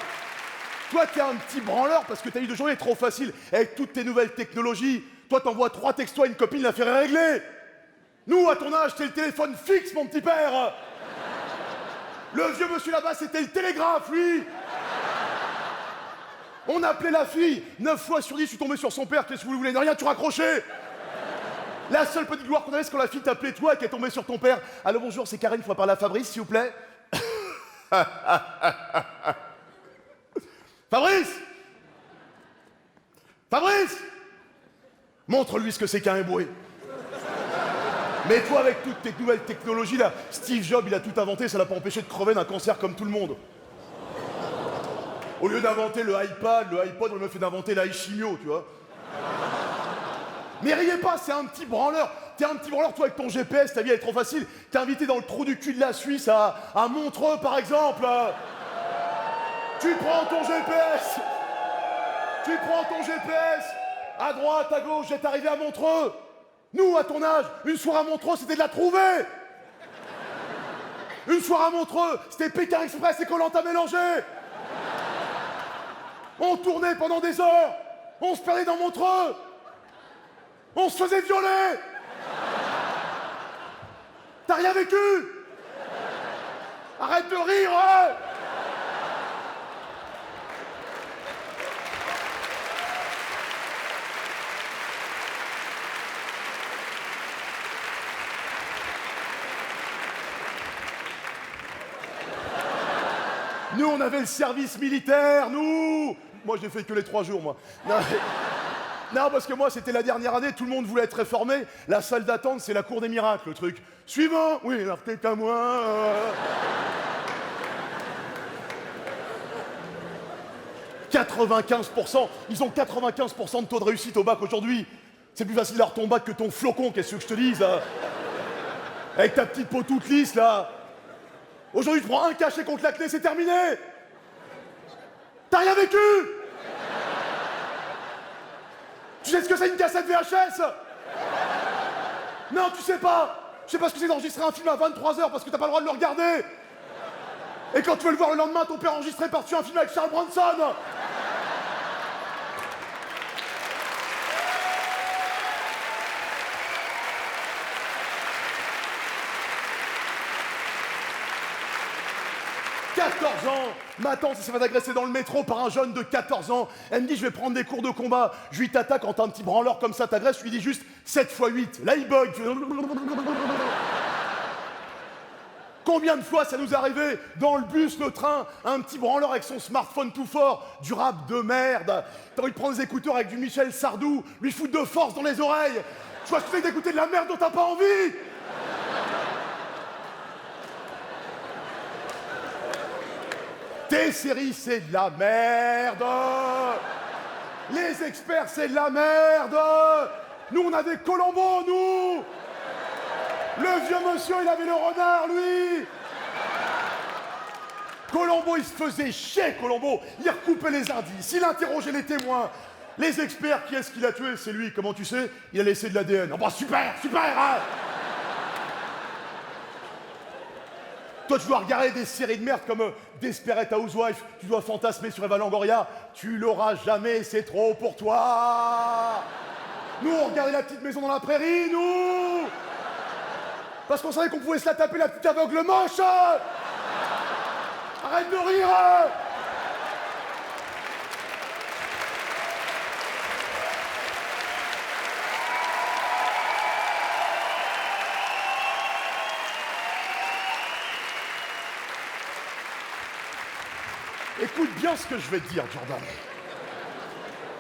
t'es un petit branleur parce que ta vie de journée est trop facile. Avec toutes tes nouvelles technologies, toi, t'envoies 3 textos à une copine, l'affaire est réglée. Nous, à ton âge, t'es le téléphone fixe, mon petit père. Le vieux monsieur là-bas, c'était le télégraphe, lui. On appelait la fille. 9 fois sur 10, je suis tombé sur son père. Qu'est-ce que vous voulez? Ne rien, tu raccrochais. La seule petite gloire qu'on avait, c'est quand la fille t'appelait toi et qu'elle est tombée sur ton père. Allô, bonjour, c'est Karine, faut parler à Fabrice, s'il vous plaît. Fabrice, montre-lui ce que c'est qu'un éboué. Mais toi, avec toutes tes nouvelles technologies, là, Steve Jobs, il a tout inventé, ça l'a pas empêché de crever d'un cancer comme tout le monde. Au lieu d'inventer le iPad, le iPod, on lui a fait d'inventer l'iChimio, tu vois. Mais riez pas, c'est un petit branleur. T'es un petit branleur, toi, avec ton GPS, ta vie, elle est trop facile. T'es invité dans le trou du cul de la Suisse, à Montreux, par exemple. Tu prends ton GPS. À droite, à gauche, j'étais arrivé à Montreux. Nous, à ton âge, une soirée à Montreux, c'était de la trouver. Une soirée à Montreux, c'était Pékin Express et Koh-Lanta mélangé. On tournait pendant des heures. On se perdait dans Montreux. On se faisait violer. T'as rien vécu? Arrête de rire, hein. Nous, on avait le service militaire, nous. Moi, j'ai fait que les 3 jours, moi. Non, parce que moi, c'était la dernière année, tout le monde voulait être réformé. La salle d'attente, c'est la cour des miracles, le truc. Suivant. Oui, alors peut-être à moi. 95%. Ils ont 95% de taux de réussite au bac aujourd'hui. C'est plus facile d'avoir ton bac que ton flocon, qu'est-ce que je te dise, là? Avec ta petite peau toute lisse, là. Aujourd'hui, tu prends un cachet contre la clé, c'est terminé. T'as rien vécu. Tu sais ce que c'est une cassette VHS? Non, tu sais pas. Je sais pas ce que c'est d'enregistrer un film à 23h parce que t'as pas le droit de le regarder. Et quand tu veux le voir le lendemain, ton père enregistré par-dessus un film avec Charles Bronson. « 14 ans. Ma tante s'est fait agresser dans le métro par un jeune de 14 ans. Elle me dit, je vais prendre des cours de combat. Je lui t'attaque quand t'as un petit branleur comme ça t'agresse. Je lui dis juste 7 x 8. Là, il bug. Combien de fois ça nous est arrivé dans le bus, le train, un petit branleur avec son smartphone tout fort, du rap de merde. T'as envie de prendre des écouteurs avec du Michel Sardou, lui foutre de force dans les oreilles. Tu vois ce que c'est d'écouter de la merde dont t'as pas envie. Tes séries, c'est de la merde. Les experts, c'est de la merde. Nous, on a des Colombo, nous. Le vieux monsieur, il avait le renard, lui. Colombo, il se faisait chier, Colombo. Il recoupait les indices, il interrogeait les témoins. Les experts, qui est-ce qu'il a tué? C'est lui. Comment tu sais? Il a laissé de l'ADN. Oh bah super, super, hein. Toi, tu dois regarder des séries de merde comme Desperate Housewives, tu dois fantasmer sur Eva Longoria. Tu l'auras jamais, c'est trop pour toi. Nous, on regardait La Petite Maison dans la Prairie, nous. Parce qu'on savait qu'on pouvait se la taper, la petite aveugle moche. Arrête de rire. Écoute bien ce que je vais te dire, Jordan.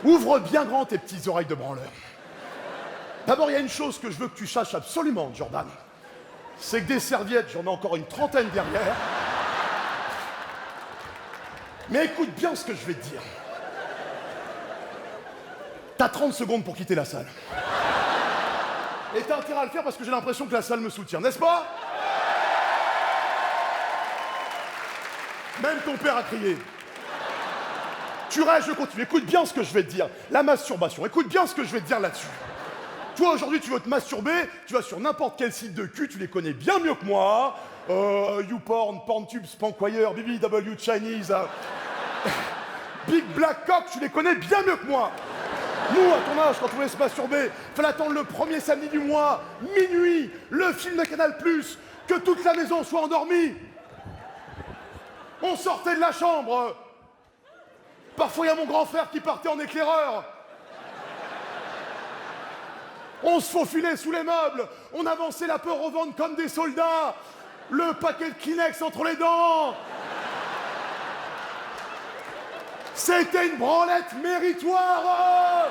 Ouvre bien grand tes petites oreilles de branleur. D'abord, il y a une chose que je veux que tu saches absolument, Jordan. C'est que des serviettes, j'en ai encore une trentaine derrière. Mais écoute bien ce que je vais te dire. T'as 30 secondes pour quitter la salle. Et t'as intérêt à le faire parce que j'ai l'impression que la salle me soutient, n'est-ce pas? Même ton père a crié. Tu restes, je continue. Écoute bien ce que je vais te dire. La masturbation, écoute bien ce que je vais te dire là-dessus. Toi, aujourd'hui, tu veux te masturber, tu vas sur n'importe quel site de cul, tu les connais bien mieux que moi. YouPorn, PornTube, Spankwire, BBW Chinese, Big Black Cock, tu les connais bien mieux que moi. Nous, à ton âge, quand on voulait se masturber, fallait attendre le premier samedi du mois, minuit, le film de Canal+, que toute la maison soit endormie. On sortait de la chambre. Parfois, il y a mon grand frère qui partait en éclaireur. On se faufilait sous les meubles. On avançait la peur au ventre comme des soldats. Le paquet de Kleenex entre les dents. C'était une branlette méritoire.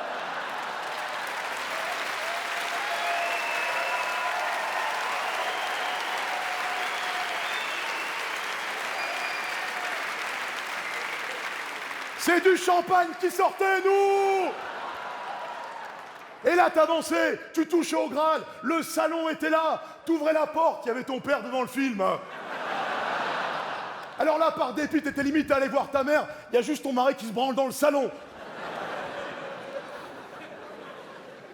C'est du champagne qui sortait, nous. Et là, t'avançais, tu touchais au Graal, le salon était là, t'ouvrais la porte, il y avait ton père devant le film. Alors là, par dépit, t'étais limite à aller voir ta mère, il y a juste ton mari qui se branle dans le salon.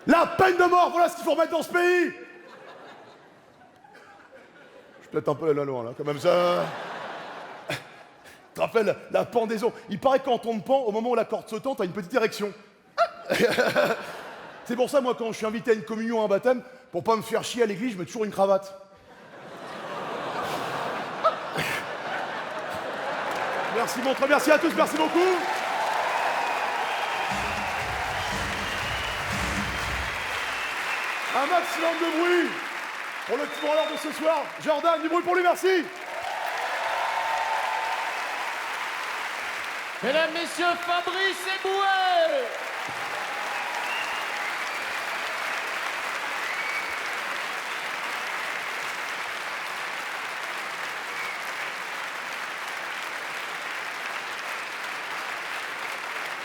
La peine de mort, voilà ce qu'il faut remettre dans ce pays. Je pète un peu la loi, là, quand même, ça... Tu te rappelles, la pendaison. Il paraît que quand on te pend, au moment où la corde se tend, t'as une petite érection. C'est pour ça, moi, quand je suis invité à une communion, à un baptême, pour pas me faire chier à l'église, je mets toujours une cravate. Merci, mon frère, merci à tous, merci beaucoup. Un maximum de bruit pour le petit branleur de ce soir. Jordan, du bruit pour lui, merci. Mesdames, Messieurs, Fabrice Eboué.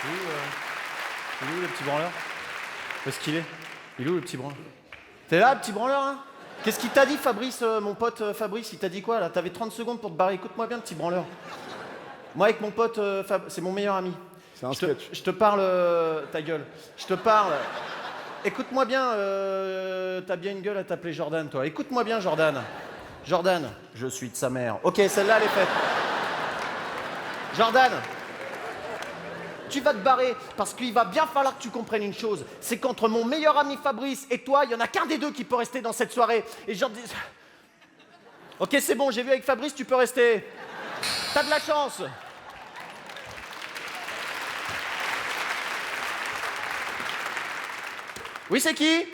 Il est où le petit branleur? Où est-ce qu'il est? Il est où le petit branleur? T'es là, le petit branleur, hein? Qu'est-ce qu'il t'a dit, Fabrice, mon pote Fabrice? Il t'a dit quoi, là? T'avais 30 secondes pour te barrer. Écoute-moi bien, le petit branleur. Moi, avec mon pote c'est mon meilleur ami. C'est un sketch. Je te parle... ta gueule. Je te parle... Écoute-moi bien, t'as bien une gueule à t'appeler Jordan, toi. Écoute-moi bien, Jordan. Jordan, je suis de sa mère. Ok, celle-là, elle est faite. Jordan, tu vas te barrer parce qu'il va bien falloir que tu comprennes une chose. C'est qu'entre mon meilleur ami Fabrice et toi, il y en a qu'un des deux qui peut rester dans cette soirée. Et Jordan... Ok, c'est bon, j'ai vu avec Fabrice, tu peux rester. T'as de la chance. Oui, c'est qui?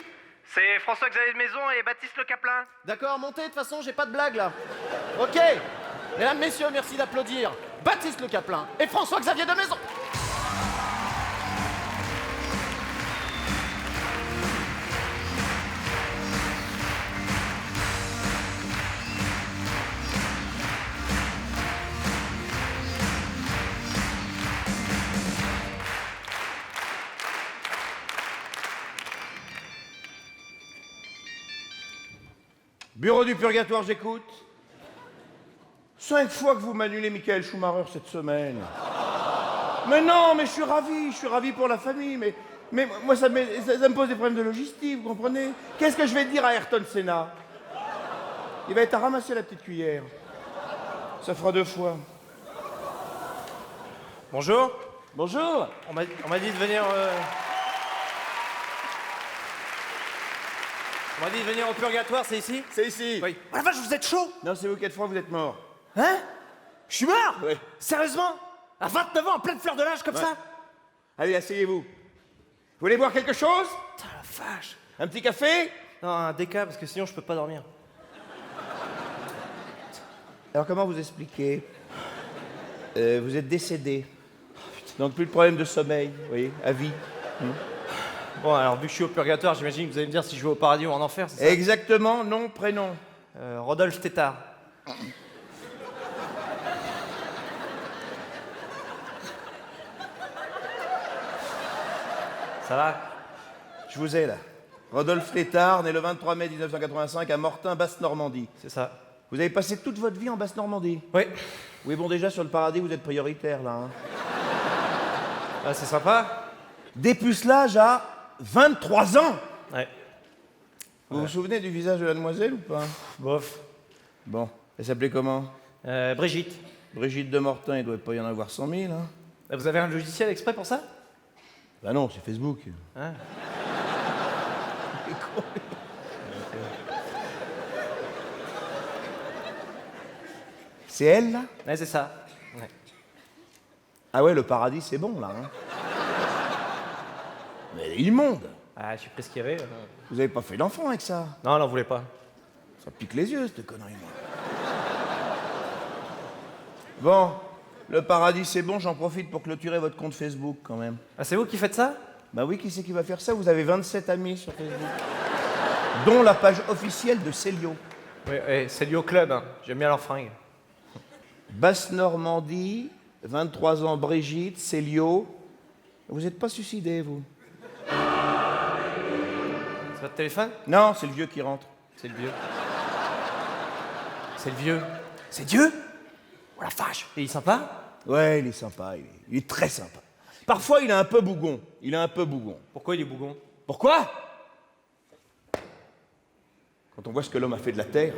C'est François-Xavier de Maison et Baptiste Le Caplin. D'accord, montez, de toute façon, j'ai pas de blague là. Ok. Mesdames, messieurs, merci d'applaudir Baptiste Le Caplin et François-Xavier de Maison. Bureau du Purgatoire, j'écoute. 5 fois que vous m'annulez Michael Schumacher cette semaine. Mais non, mais je suis ravi pour la famille, mais moi ça me pose des problèmes de logistique, vous comprenez? Qu'est-ce que je vais dire à Ayrton Senna? Il va être à ramasser la petite cuillère. Ça fera 2 fois. Bonjour. Bonjour. On m'a dit de venir... On m'a dit de venir au Purgatoire, c'est ici? C'est ici. Oui. Oh la vache, vous êtes chaud! Non, c'est vous qui êtes froid, vous êtes mort. Hein? Je suis mort? Oui. Sérieusement? À 29 ans, en pleine fleur de l'âge comme ça? Allez, asseyez-vous. Vous voulez boire quelque chose? Putain, la vache. Un petit café? Non, un déca, parce que sinon je peux pas dormir. Alors comment vous expliquer? Vous êtes décédé. Donc plus de problème de sommeil, vous voyez, à vie. Bon, alors vu que je suis au Purgatoire, j'imagine que vous allez me dire si je vais au paradis ou en enfer, c'est ça? Exactement, nom, prénom. Rodolphe Tétard. Ça va? Je vous ai là. Rodolphe Tétard, né le 23 mai 1985 à Mortain, Basse-Normandie. C'est ça. Vous avez passé toute votre vie en Basse-Normandie? Oui. Oui, bon, déjà sur le paradis, vous êtes prioritaire là. Hein. Ah, c'est sympa? Dépucelage à 23 ans. Ouais. Vous vous souvenez du visage de la demoiselle ou pas? Bof. Bon, elle s'appelait comment? Brigitte. Brigitte de Mortain, il doit pas y en avoir 100 000. Hein. Vous avez un logiciel exprès pour ça? Bah non, c'est Facebook. Ah. C'est elle là? Ouais, c'est ça. Ouais. Ah ouais, le paradis c'est bon là. Hein. Mais elle est immonde. Ah, je suis presque irré. Vous avez pas fait d'enfant avec ça? Non, elle en voulait pas. Ça pique les yeux cette connerie. Moi. Bon, le paradis c'est bon, j'en profite pour clôturer votre compte Facebook quand même. Ah, c'est vous qui faites ça? Bah oui, qui c'est qui va faire ça? Vous avez 27 amis sur Facebook. Dont la page officielle de Célio. Oui, c'est lié au club, hein. J'aime bien leurs fringues. Basse-Normandie, 23 ans Brigitte, Célio. Vous n'êtes pas suicidé, vous? C'est votre téléphone? Non, c'est le vieux qui rentre. C'est le vieux. C'est le vieux. C'est Dieu? Oh la vache! Et il est sympa? Ouais, il est sympa, il est très sympa. Parfois, il est un peu bougon. Il est un peu bougon. Pourquoi il est bougon? Pourquoi? Quand on voit ce que l'homme a fait de la Terre,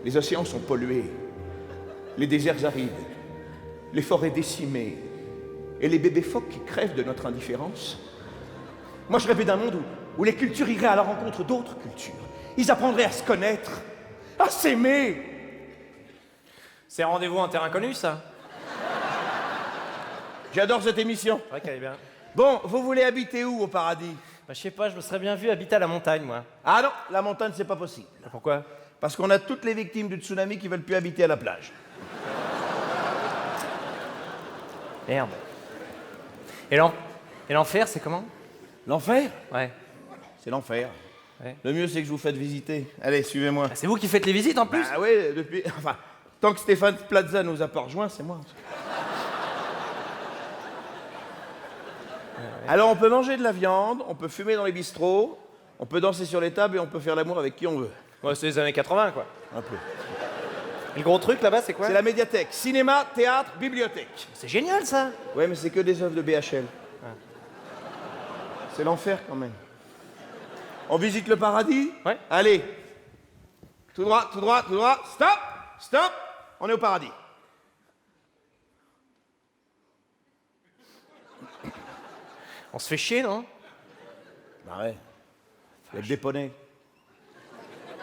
les océans sont pollués, les déserts arides, les forêts décimées, et les bébés phoques qui crèvent de notre indifférence. Moi, je rêvais d'un monde où les cultures iraient à la rencontre d'autres cultures. Ils apprendraient à se connaître, à s'aimer. C'est Rendez-vous en terrain connu, ça? J'adore cette émission. C'est vrai qu'elle est bien. Bon, vous voulez habiter où au paradis? Bah, je sais pas, je me serais bien vu habiter à la montagne, moi. Ah non, la montagne, c'est pas possible. Pourquoi? Parce qu'on a toutes les victimes du tsunami qui veulent plus habiter à la plage. Merde. Et l'enfer, c'est comment? L'enfer? Ouais. C'est l'enfer. Ouais. Le mieux, c'est que je vous fasse visiter. Allez, suivez-moi. Ah, c'est vous qui faites les visites en plus? Ah ouais, depuis... Enfin, tant que Stéphane Plaza nous a pas rejoints, c'est moi. Alors on peut manger de la viande, on peut fumer dans les bistrots, on peut danser sur les tables et on peut faire l'amour avec qui on veut. Ouais, c'est les années 80, quoi. Un peu. Et le gros truc là-bas, c'est quoi? C'est la médiathèque. Cinéma, théâtre, bibliothèque. C'est génial, ça. Ouais, mais c'est que des œuvres de BHL. C'est l'enfer quand même. On visite le paradis? Ouais. Allez. Tout droit, tout droit, tout droit. Stop! Stop! On est au paradis. On se fait chier, non? Bah ouais. Il y a que des poneys.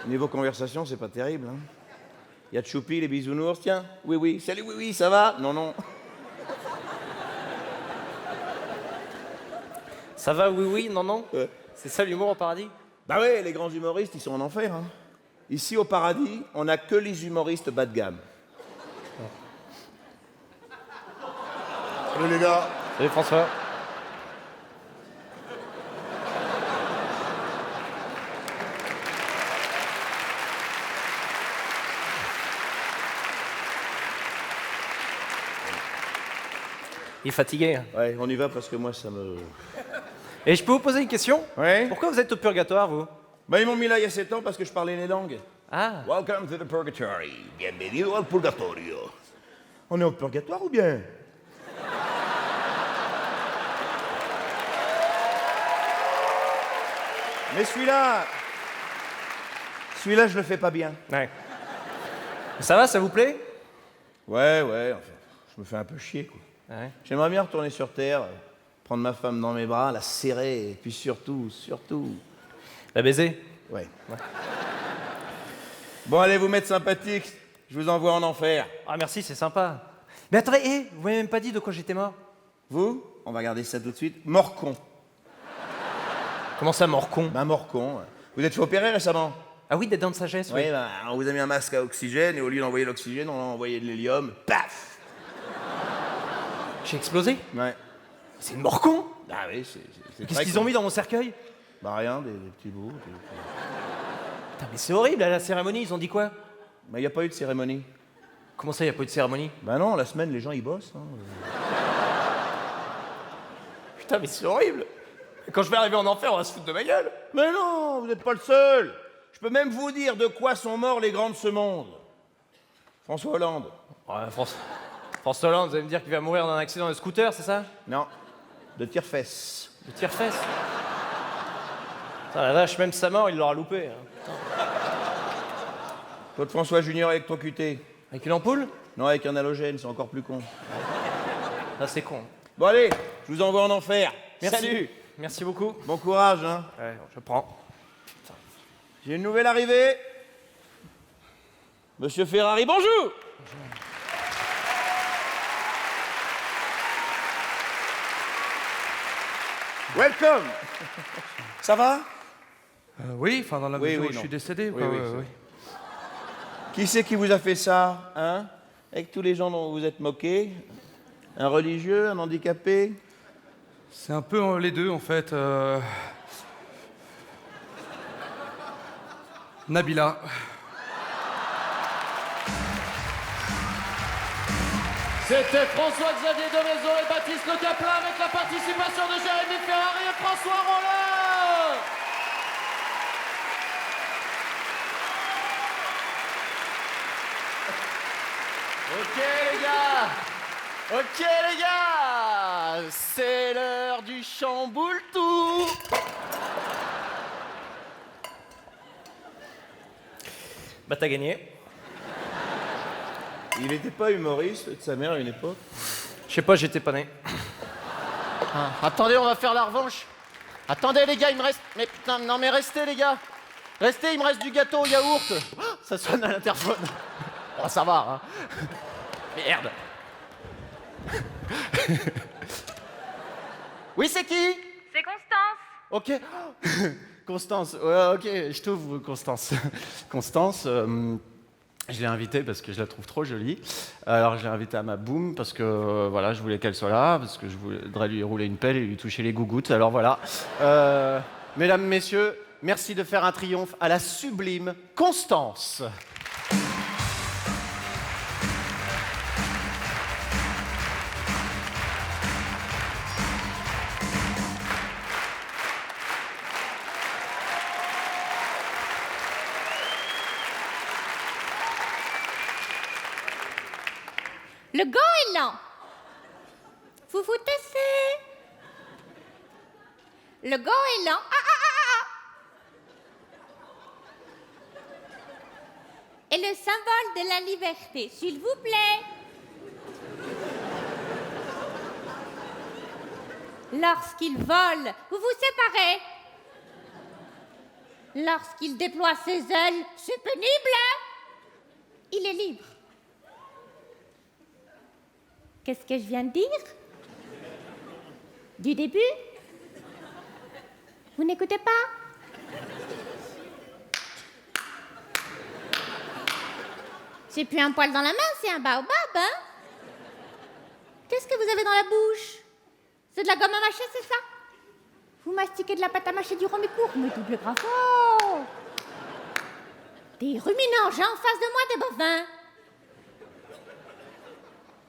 Niveau conversation, c'est pas terrible. Hein. Il y a Tchoupi, les bisounours. Tiens, oui, oui. Salut, oui, oui, ça va? Non, non. Ça va, oui, oui, non, non? Ouais. C'est ça l'humour au paradis? Bah ouais, les grands humoristes, ils sont en enfer. Hein. Ici, au paradis, on n'a que les humoristes bas de gamme. Salut les gars. Salut François. Il est fatigué. Hein. Ouais, on y va parce que moi, ça me... Et je peux vous poser une question? Ouais. Pourquoi vous êtes au purgatoire, vous? Bah, ils m'ont mis là il y a 7 ans parce que je parlais les langues. Ah. Welcome to the purgatory. Bienvenue al purgatorio. On est au purgatoire ou bien? Mais celui-là, je le fais pas bien. Ouais. Ça va, ça vous plaît? Ouais, ouais, enfin, je me fais un peu chier, quoi. Ouais. J'aimerais bien retourner sur Terre, prendre ma femme dans mes bras, la serrer, et puis surtout... La baiser? Ouais. Bon, allez vous mettre sympathique, je vous envoie en enfer. Ah merci, c'est sympa. Mais attendez, vous m'avez même pas dit de quoi j'étais mort. Vous, on va garder ça tout de suite, mort-con. Comment ça, mort con? Ben, mort-con. Vous êtes fait opérer récemment? Ah oui, des dents de sagesse, oui. Oui, ben, on vous a mis un masque à oxygène, et au lieu d'envoyer l'oxygène, on a envoyé de l'hélium, paf! J'ai explosé? Ouais. C'est une mort con? Ah oui, c'est Qu'est-ce qu'ils ont mis dans mon cercueil? Bah rien, des petits bouts. Putain, mais c'est horrible, à la cérémonie, ils ont dit quoi? Mais il n'y a pas eu de cérémonie. Comment ça, y a pas eu de cérémonie? Ben non, la semaine, les gens, ils bossent. Hein. Putain, mais c'est horrible. Quand je vais arriver en enfer, on va se foutre de ma gueule. Mais non, vous n'êtes pas le seul. Je peux même vous dire de quoi sont morts les grands de ce monde. François Hollande. Ouais, François Hollande, vous allez me dire qu'il va mourir d'un accident de scooter, c'est ça? Non, de tire-fesses. De tire-fesse. Putain, la vache, même sa mort, il l'aura loupé. Hein. Claude François Junior électrocuté. Avec une ampoule? Non, avec un halogène, c'est encore plus con. Ah, c'est con. Bon allez, je vous envoie en enfer. Merci. Salut. Merci beaucoup. Bon courage, hein. Ouais, je prends. J'ai une nouvelle arrivée. Monsieur Ferrari, bonjour. Welcome. Ça va? Oui, enfin dans la Oui, mesure oui, où je non. suis décédé. Oui, quoi, oui, ouais, c'est- ouais. Qui c'est qui vous a fait ça, hein? Avec tous les gens dont vous êtes moqués? Un religieux, un handicapé? C'est un peu les deux en fait. Nabila. C'était François-Xavier de Maison et Baptiste Le Caplin avec la participation de Jérémy Ferrari et François Rollin. Ok les gars, c'est l'heure du chamboule-tout. Bah, t'as gagné. Il n'était pas humoriste de sa mère à une époque? Je sais pas, j'étais pas né. Attendez, on va faire la revanche. Attendez les gars, il me reste... Mais putain, non mais restez les gars. Restez, il me reste du gâteau au yaourt. Oh, ça sonne à l'interphone. Oh, ça va, hein. Merde. Oui, c'est qui? C'est Constance. Ok. Constance, ouais, ok, je t'ouvre Constance. Constance, je l'ai invitée parce que je la trouve trop jolie. Alors je l'ai invitée à ma boum parce que voilà, je voulais qu'elle soit là, parce que je voudrais lui rouler une pelle et lui toucher les gougouttes. Alors voilà. Mesdames, messieurs, merci de faire un triomphe à la sublime Constance. Le goéland. Vous vous taisez. Le goéland. Est le symbole de la liberté. S'il vous plaît. Lorsqu'il vole, vous vous séparez. Lorsqu'il déploie ses ailes, c'est pénible. Il est libre. Qu'est-ce que je viens de dire? Du début? Vous n'écoutez pas? C'est plus un poil dans la main, c'est un baobab, hein? Qu'est-ce que vous avez dans la bouche? C'est de la gomme à mâcher, c'est ça? Vous mastiquez de la pâte à mâcher durant mes cours, mais double bravo! Des ruminants, j'ai en face de moi des bovins.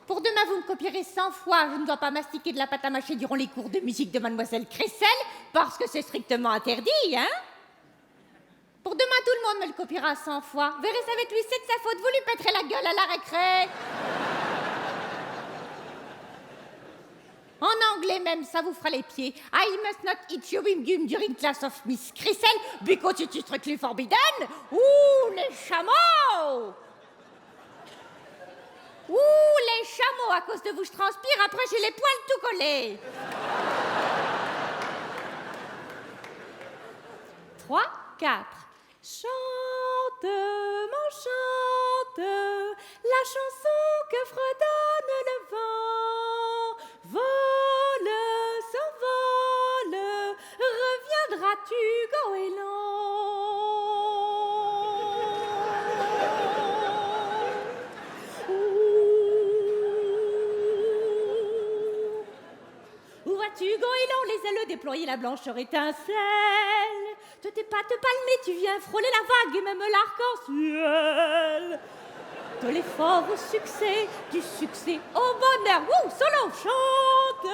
Pour demain, vous me copierez 100 fois. Je ne dois pas mastiquer de la pâte à mâcher durant les cours de musique de Mademoiselle Cressel, parce que c'est strictement interdit, hein? Pour demain, tout le monde me le copiera 100 fois. Verrez avec lui, c'est de sa faute. Vous lui pèterez la gueule à la récré. En anglais même, ça vous fera les pieds. I must not eat chewing gum during class of Miss Cressel because it is strictly forbidden. Ouh, les chameaux! Ouh, les chameaux, à cause de vous, je transpire, après j'ai les poils tout collés. 3, 4. Chante, mon chante, la chanson que fredonne le vent. Vole, s'envole, reviendras-tu, goéland? Où vas-tu, goéland, les ailes déployées, la blancheur étincelle? De tes pattes palmées, tu viens frôler la vague et même l'arc-en-ciel. De l'effort au succès, du succès au bonheur. Wouh, solo, chante,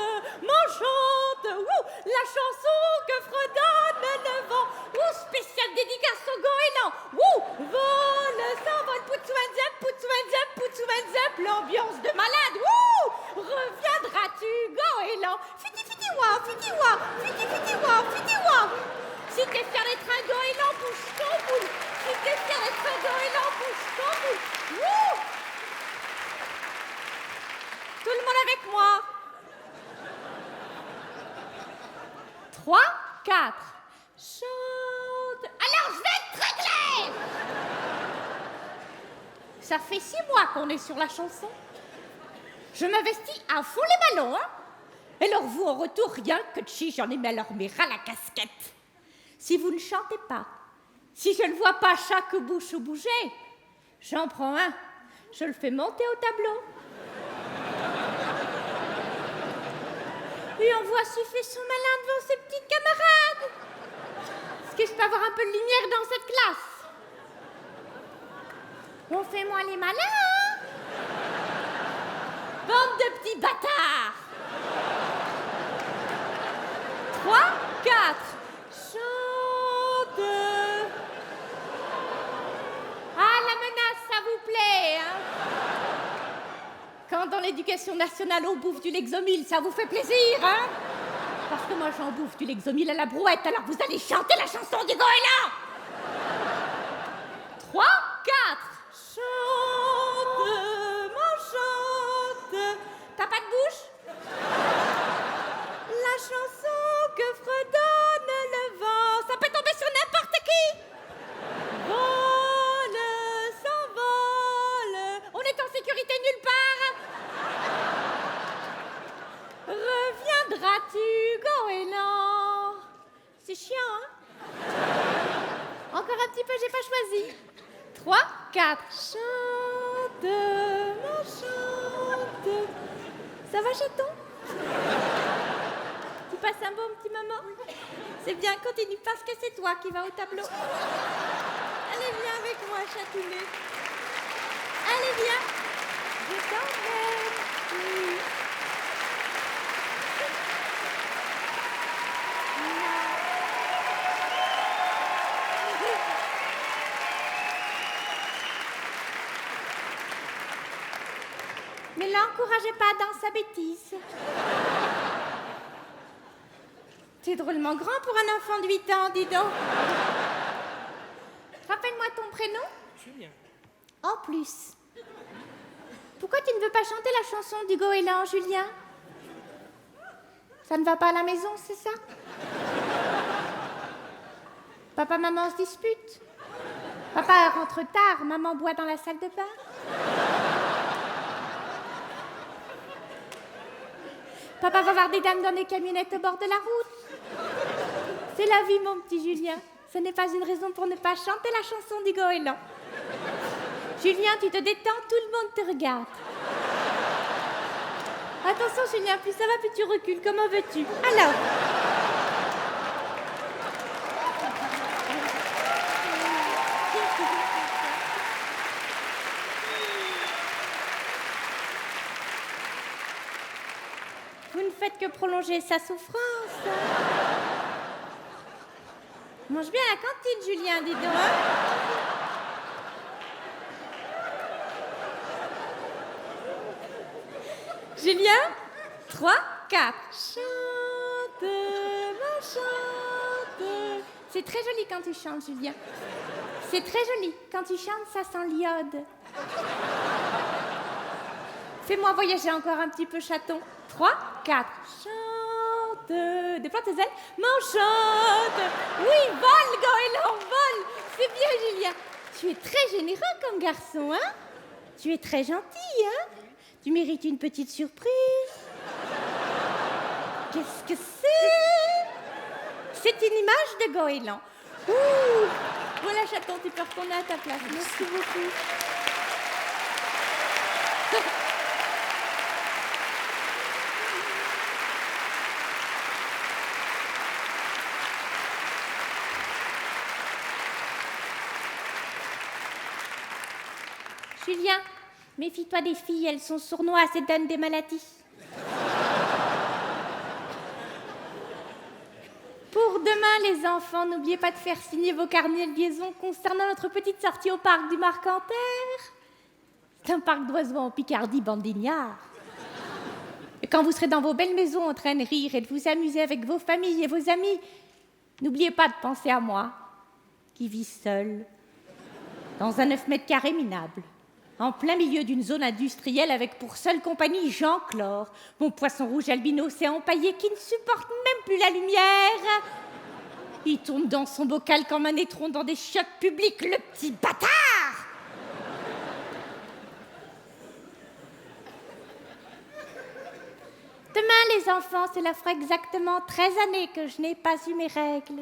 m'enchante. Wouh, la chanson que fredonne le vent. Wouh, spéciale dédicace au goéland. Wouh, vole, s'envole, poutouenzep, l'ambiance de malade. Wouh, reviendras-tu, goéland? Fiti, fiti, wa, fiti, wa, fiti, fiti, wa, fiti, wa. Si t'es fier d'être un goéland, bouge ton boule. Si t'es fier d'être un goéland, bouge ton boule. Wouh! Tout le monde avec moi. 3, 4. Chante. Alors je vais être très claire. Ça fait 6 mois qu'on est sur la chanson. Je m'investis à fond les ballons, hein. Et alors vous, en retour, rien que de chi, j'en ai mis alors mes ras la casquette. Si vous ne chantez pas, si je ne vois pas chaque bouche bouger, j'en prends un, je le fais monter au tableau. Et on voit s'il fait son malin devant ses petits camarades. Est-ce que je peux avoir un peu de lumière dans cette classe? On fait moins les malins, hein? Bande de petits bâtards. 3, 4. Chante. Ah, la menace, ça vous plaît, hein? Quand dans l'éducation nationale on bouffe du Lexomil, ça vous fait plaisir, hein? Parce que moi j'en bouffe du Lexomil à la brouette, alors vous allez chanter la chanson du goéland. 3, 4. Chante, m'enchante. T'as pas de bouche? La chanson que fredonne le vent, ça peut tomber sur n'importe qui. Vole, s'envole, on est en sécurité nulle part. Reviendras-tu, goéland? C'est chiant, hein? Encore un petit peu, j'ai pas choisi. 3, 4. Chante, m'enchante. Ça va, chaton? Tu passes un bon petit moment? C'est bien, continue, parce que c'est toi qui vas au tableau. Allez, viens avec moi, chatounet. Allez, viens. Je t'emmène. Oui. Mais là, l'encourageais pas dans sa bêtise. T'es drôlement grand pour un enfant de 8 ans, dis donc. Rappelle-moi ton prénom. Julien. En plus. Pourquoi tu ne veux pas chanter la chanson du goéland, Julien? Ça ne va pas à la maison, c'est ça? Papa, maman se disputent. Papa rentre tard, maman boit dans la salle de bain. Papa va voir des dames dans des camionnettes au bord de la route. C'est la vie, mon petit Julien. Ce n'est pas une raison pour ne pas chanter la chanson du goéland. Julien, tu te détends, tout le monde te regarde. Attention, Julien, plus ça va, plus tu recules. Comment veux-tu? Alors. Vous ne faites que prolonger sa souffrance. Mange bien à la cantine, Julien, dis donc. Hein? Julien, 3, 4. Chante, ma chante. C'est très joli quand tu chantes, Julien. C'est très joli. Quand tu chantes, ça sent l'iode. Fais-moi voyager encore un petit peu, chaton. 3, 4. Chante. Déploie tes ailes. M'enchante. Oui, vole, goéland, vole. C'est bien, Julien. Tu es très généreux comme garçon, hein? Tu es très gentil, hein? Tu mérites une petite surprise. Qu'est-ce que c'est? C'est une image de goéland. Ouh. Voilà, chaton, tu peux retourner à ta place. Merci beaucoup. Julien, méfie-toi des filles, elles sont sournoises et donnent des maladies. Pour demain, les enfants, n'oubliez pas de faire signer vos carnets de liaison concernant notre petite sortie au parc du Marcanterre. C'est un parc d'oiseaux en Picardie, bande d'ignards. Et quand vous serez dans vos belles maisons en train de rire et de vous amuser avec vos familles et vos amis, n'oubliez pas de penser à moi, qui vis seul, dans un 9 mètres carrés minable. En plein milieu d'une zone industrielle avec pour seule compagnie Jean Chlore, mon poisson rouge albinos et empaillé qui ne supporte même plus la lumière. Il tourne dans son bocal comme un étron dans des chiottes publiques, le petit bâtard. Demain, les enfants, cela fera exactement 13 années que je n'ai pas eu mes règles.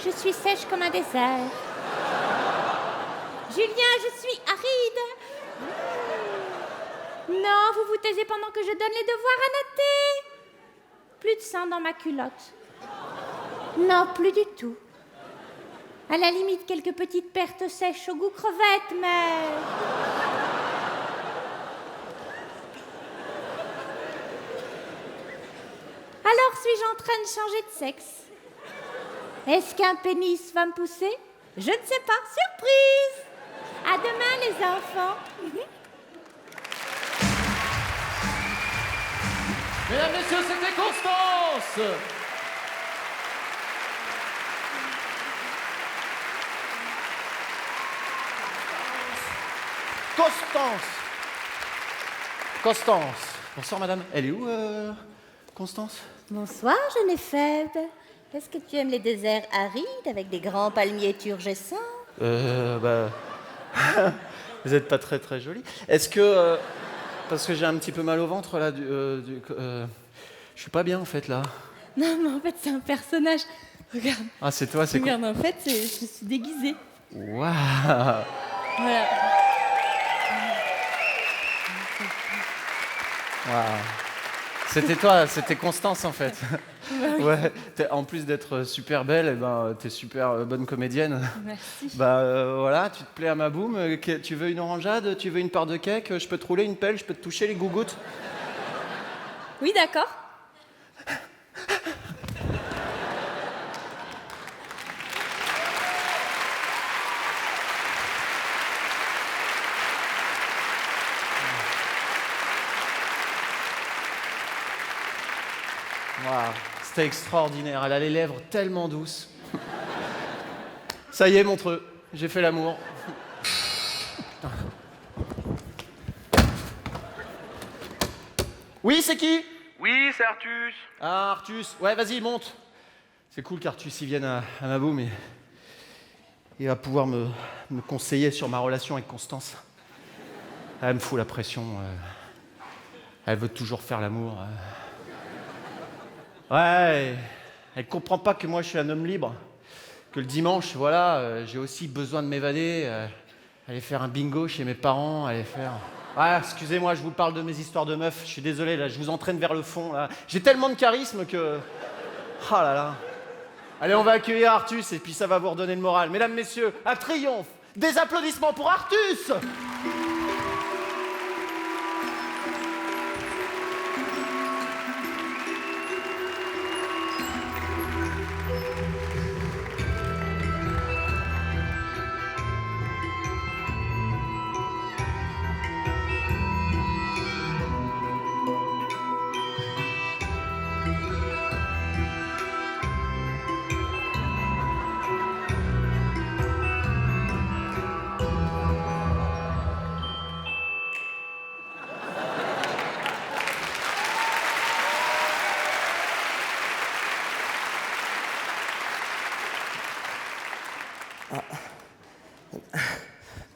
Je suis sèche comme un désert. Julien, je suis aride. Non, vous vous taisez pendant que je donne les devoirs à noter. Plus de sang dans ma culotte. Non, plus du tout. À la limite, quelques petites pertes sèches au goût crevette, mais... Alors, suis-je en train de changer de sexe? Est-ce qu'un pénis va me pousser? Je ne sais pas. Surprise! À demain, les enfants. Mesdames, messieurs, c'était Constance. Constance. Bonsoir, madame. Elle est où, Constance? Bonsoir, jeune et faible. Est-ce que tu aimes les déserts arides avec des grands palmiers turgescents? Vous êtes pas très très jolie. Est-ce que... parce que j'ai un petit peu mal au ventre, là, je suis pas bien, en fait, là. Non, mais en fait, c'est un personnage. Regarde. Ah, c'est toi, c'est quoi? Regarde, en fait, je suis déguisée. Waouh. Voilà. Waouh. C'était toi, c'était Constance, en fait. Ouais, en plus d'être super belle, eh ben, t'es super bonne comédienne. Merci. Voilà, tu te plais à ma boum. Tu veux une orangeade? Tu veux une part de cake? Je peux te rouler une pelle? Je peux te toucher les gougouttes? Oui, d'accord. Waouh, c'était extraordinaire. Elle a les lèvres tellement douces. Ça y est, Montreux, j'ai fait l'amour. Oui, c'est qui? Oui, c'est Artus. Ah, Artus. Ouais, vas-y, monte. C'est cool qu'Artus y vienne à ma boue, mais il va pouvoir me conseiller sur ma relation avec Constance. Elle me fout la pression. Elle veut toujours faire l'amour. Ouais, elle comprend pas que moi je suis un homme libre. Que le dimanche, voilà, j'ai aussi besoin de m'évader. Aller faire un bingo chez mes parents, aller faire... Ouais, excusez-moi, je vous parle de mes histoires de meufs. Je suis désolé, là, je vous entraîne vers le fond, là. J'ai tellement de charisme que... Oh là là. Allez, on va accueillir Artus et puis ça va vous redonner le moral. Mesdames, messieurs, un triomphe. Des applaudissements pour Artus.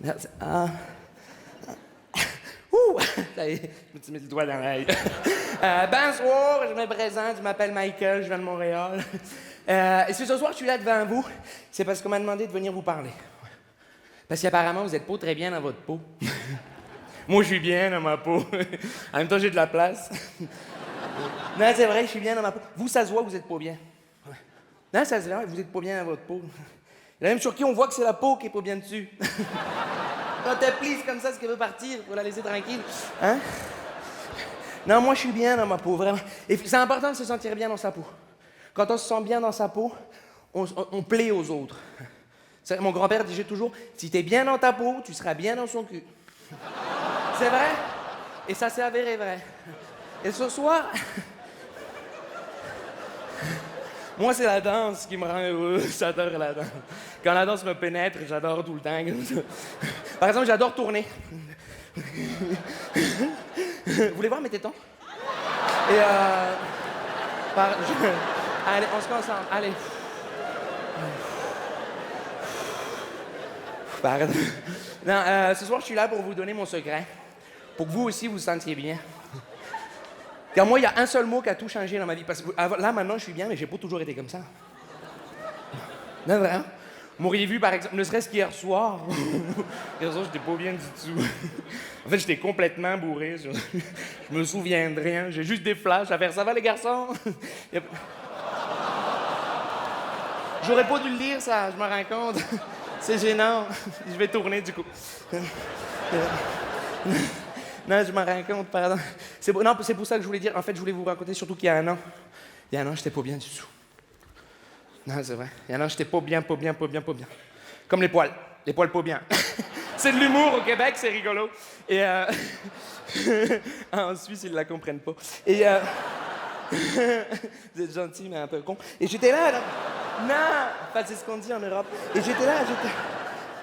Merci. Ouh! Ça y est, je me suis mis le doigt dans l'œil. Bonsoir, je me présente, je m'appelle Michael, je viens de Montréal. Et si ce soir je suis là devant vous, c'est parce qu'on m'a demandé de venir vous parler. Parce qu'apparemment, vous n'êtes pas très bien dans votre peau. Moi, je suis bien dans ma peau. En même temps, j'ai de la place. Non, c'est vrai, je suis bien dans ma peau. Vous, ça se voit, vous n'êtes pas bien. Non, ça se voit, vous n'êtes pas bien dans votre peau. Il y en a même sur qui on voit que c'est la peau qui est pas bien dessus. Quand elle plisse comme ça, ce qu'elle veut partir, faut la laisser tranquille. Hein? Non, moi, je suis bien dans ma peau, vraiment. Et c'est important de se sentir bien dans sa peau. Quand on se sent bien dans sa peau, on plaît aux autres. Mon grand-père disait toujours, si t'es bien dans ta peau, tu seras bien dans son cul. C'est vrai? Et ça s'est avéré vrai. Et ce soir... Moi, c'est la danse qui me rend heureux. J'adore la danse. Quand la danse me pénètre, j'adore tout le temps. Par exemple, j'adore tourner. Vous voulez voir mes tétons? Et Allez, on se concentre. Allez. Pardon. Non, ce soir, je suis là pour vous donner mon secret. Pour que vous aussi, vous vous sentiez bien. Car moi, il y a un seul mot qui a tout changé dans ma vie. Parce que là, maintenant, je suis bien, mais j'ai pas toujours été comme ça. Non, vraiment. Vous m'auriez vu, par exemple, ne serait-ce qu'hier soir. Hier soir, j'étais pas bien du tout. En fait, j'étais complètement bourré. Je me souviens de rien. J'ai juste des flashs à faire. Ça va, les garçons? J'aurais pas dû le dire, ça, je me rends compte. C'est gênant. Je vais tourner, du coup. Non, je m'en rends compte, pardon. Non, c'est pour ça que je voulais dire. En fait, je voulais vous raconter surtout qu'il y a un an. Il y a un an, j'étais pas bien du tout. Non, c'est vrai. Il y a un an, j'étais pas bien. Comme les poils pas bien. C'est de l'humour au Québec, c'est rigolo. Et en Suisse, ils la comprennent pas. Et vous êtes gentil, mais un peu con. Et j'étais là. Non! Enfin, c'est ce qu'on dit en Europe. Et j'étais là,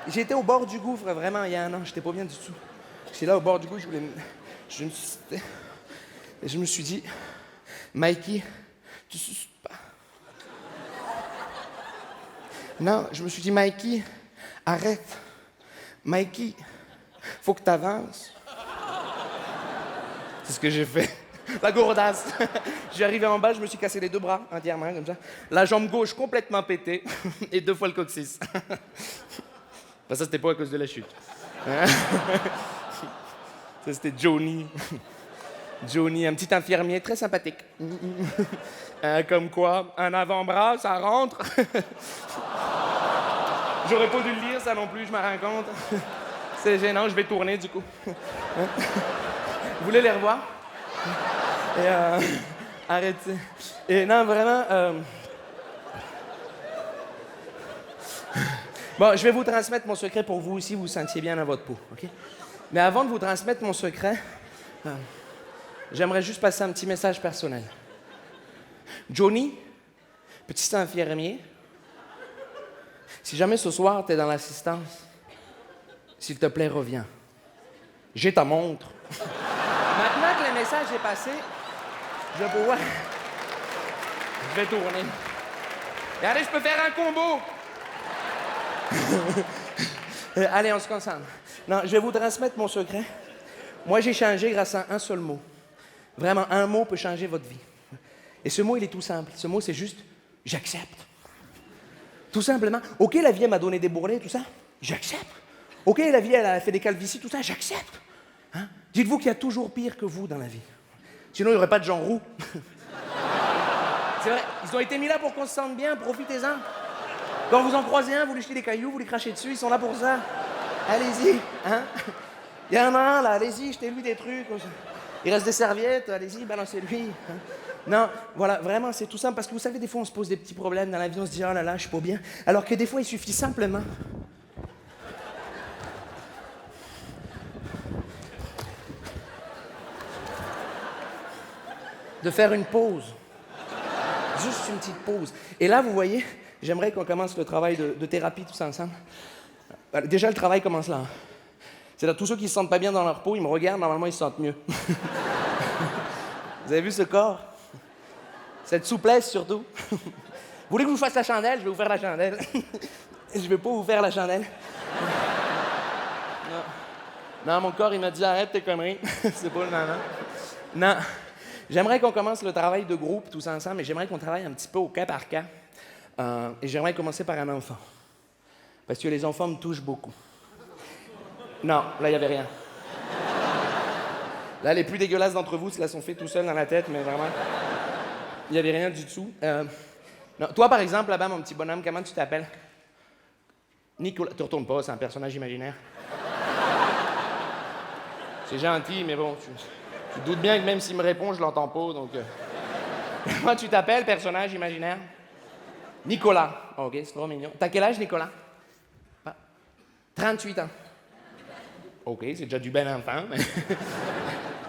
j'étais au bord du gouffre, vraiment, il y a un an. J'étais pas bien du tout. J'étais là au bord du gouffre, je me suis dit, Mikey, tu suces pas. Non, je me suis dit, Mikey, arrête. Mikey, faut que t'avances. C'est ce que j'ai fait. La gourdasse. J'ai arrivé en bas, je me suis cassé les deux bras entièrement, comme ça. La jambe gauche complètement pétée et 2 fois le coccyx. Ça, c'était pas à cause de la chute. Ça, c'était Johnny. Johnny, un petit infirmier très sympathique. Comme quoi, un avant-bras, ça rentre. J'aurais pas dû le lire, ça non plus, je me rends compte. C'est gênant, je vais tourner, du coup. Vous voulez les revoir? Et arrêtez. Et non, vraiment... Bon, je vais vous transmettre mon secret pour vous aussi, vous vous sentiez bien dans votre peau, OK? Mais avant de vous transmettre mon secret, j'aimerais juste passer un petit message personnel. Johnny, petit infirmier, si jamais ce soir t'es dans l'assistance, s'il te plaît, reviens. J'ai ta montre. Maintenant que le message est passé, je vais pouvoir... Je vais tourner. Regardez, je peux faire un combo. Allez, on se concentre. Non, je vais vous transmettre mon secret. Moi, j'ai changé grâce à un seul mot. Vraiment, un mot peut changer votre vie. Et ce mot, il est tout simple. Ce mot, c'est juste « j'accepte ». Tout simplement. OK, la vie, elle m'a donné des bourrelets, tout ça. J'accepte. OK, la vie, elle a fait des calvities, tout ça. J'accepte. Hein? Dites-vous qu'il y a toujours pire que vous dans la vie. Sinon, il n'y aurait pas de Jean Roux. C'est vrai, ils ont été mis là pour qu'on se sente bien, profitez-en. Quand vous en croisez un, vous lui jetez des cailloux, vous lui crachez dessus, ils sont là pour ça. Allez-y, hein. Il y en a un là, allez-y, jetez-lui des trucs. Il reste des serviettes, allez-y, balancez-lui. Hein. Non, voilà, vraiment, c'est tout simple, parce que vous savez, des fois, on se pose des petits problèmes dans la vie, on se dit, oh là là, je suis pas bien. Alors que des fois, il suffit simplement de faire une pause. Juste une petite pause. Et là, vous voyez, j'aimerais qu'on commence le travail de thérapie tous ensemble. Déjà, le travail commence là. C'est là, tous ceux qui se sentent pas bien dans leur peau, ils me regardent, normalement, ils se sentent mieux. Vous avez vu ce corps? Cette souplesse, surtout. Vous voulez que je vous fasse la chandelle? Je vais vous faire la chandelle. Je vais pas vous faire la chandelle. Non. Non, mon corps, il m'a dit, arrête tes conneries. C'est pas le moment. Non. J'aimerais qu'on commence le travail de groupe tous ensemble, mais j'aimerais qu'on travaille un petit peu au cas par cas. Et j'aimerais commencer par un enfant. Parce que les enfants me touchent beaucoup. Non, là, il n'y avait rien. Là, les plus dégueulasses d'entre vous se la sont fait tout seuls dans la tête, mais vraiment, il n'y avait rien du tout. Non, toi, par exemple, là-bas, mon petit bonhomme, comment tu t'appelles? Nicolas. Te retourne pas, c'est un personnage imaginaire. C'est gentil, mais bon, tu te doutes bien que même s'il me répond, je l'entends pas, donc... Comment tu t'appelles, personnage imaginaire? Nicolas. OK, c'est trop mignon. T'as quel âge, Nicolas? 38 ans. OK, c'est déjà du bel enfant, mais...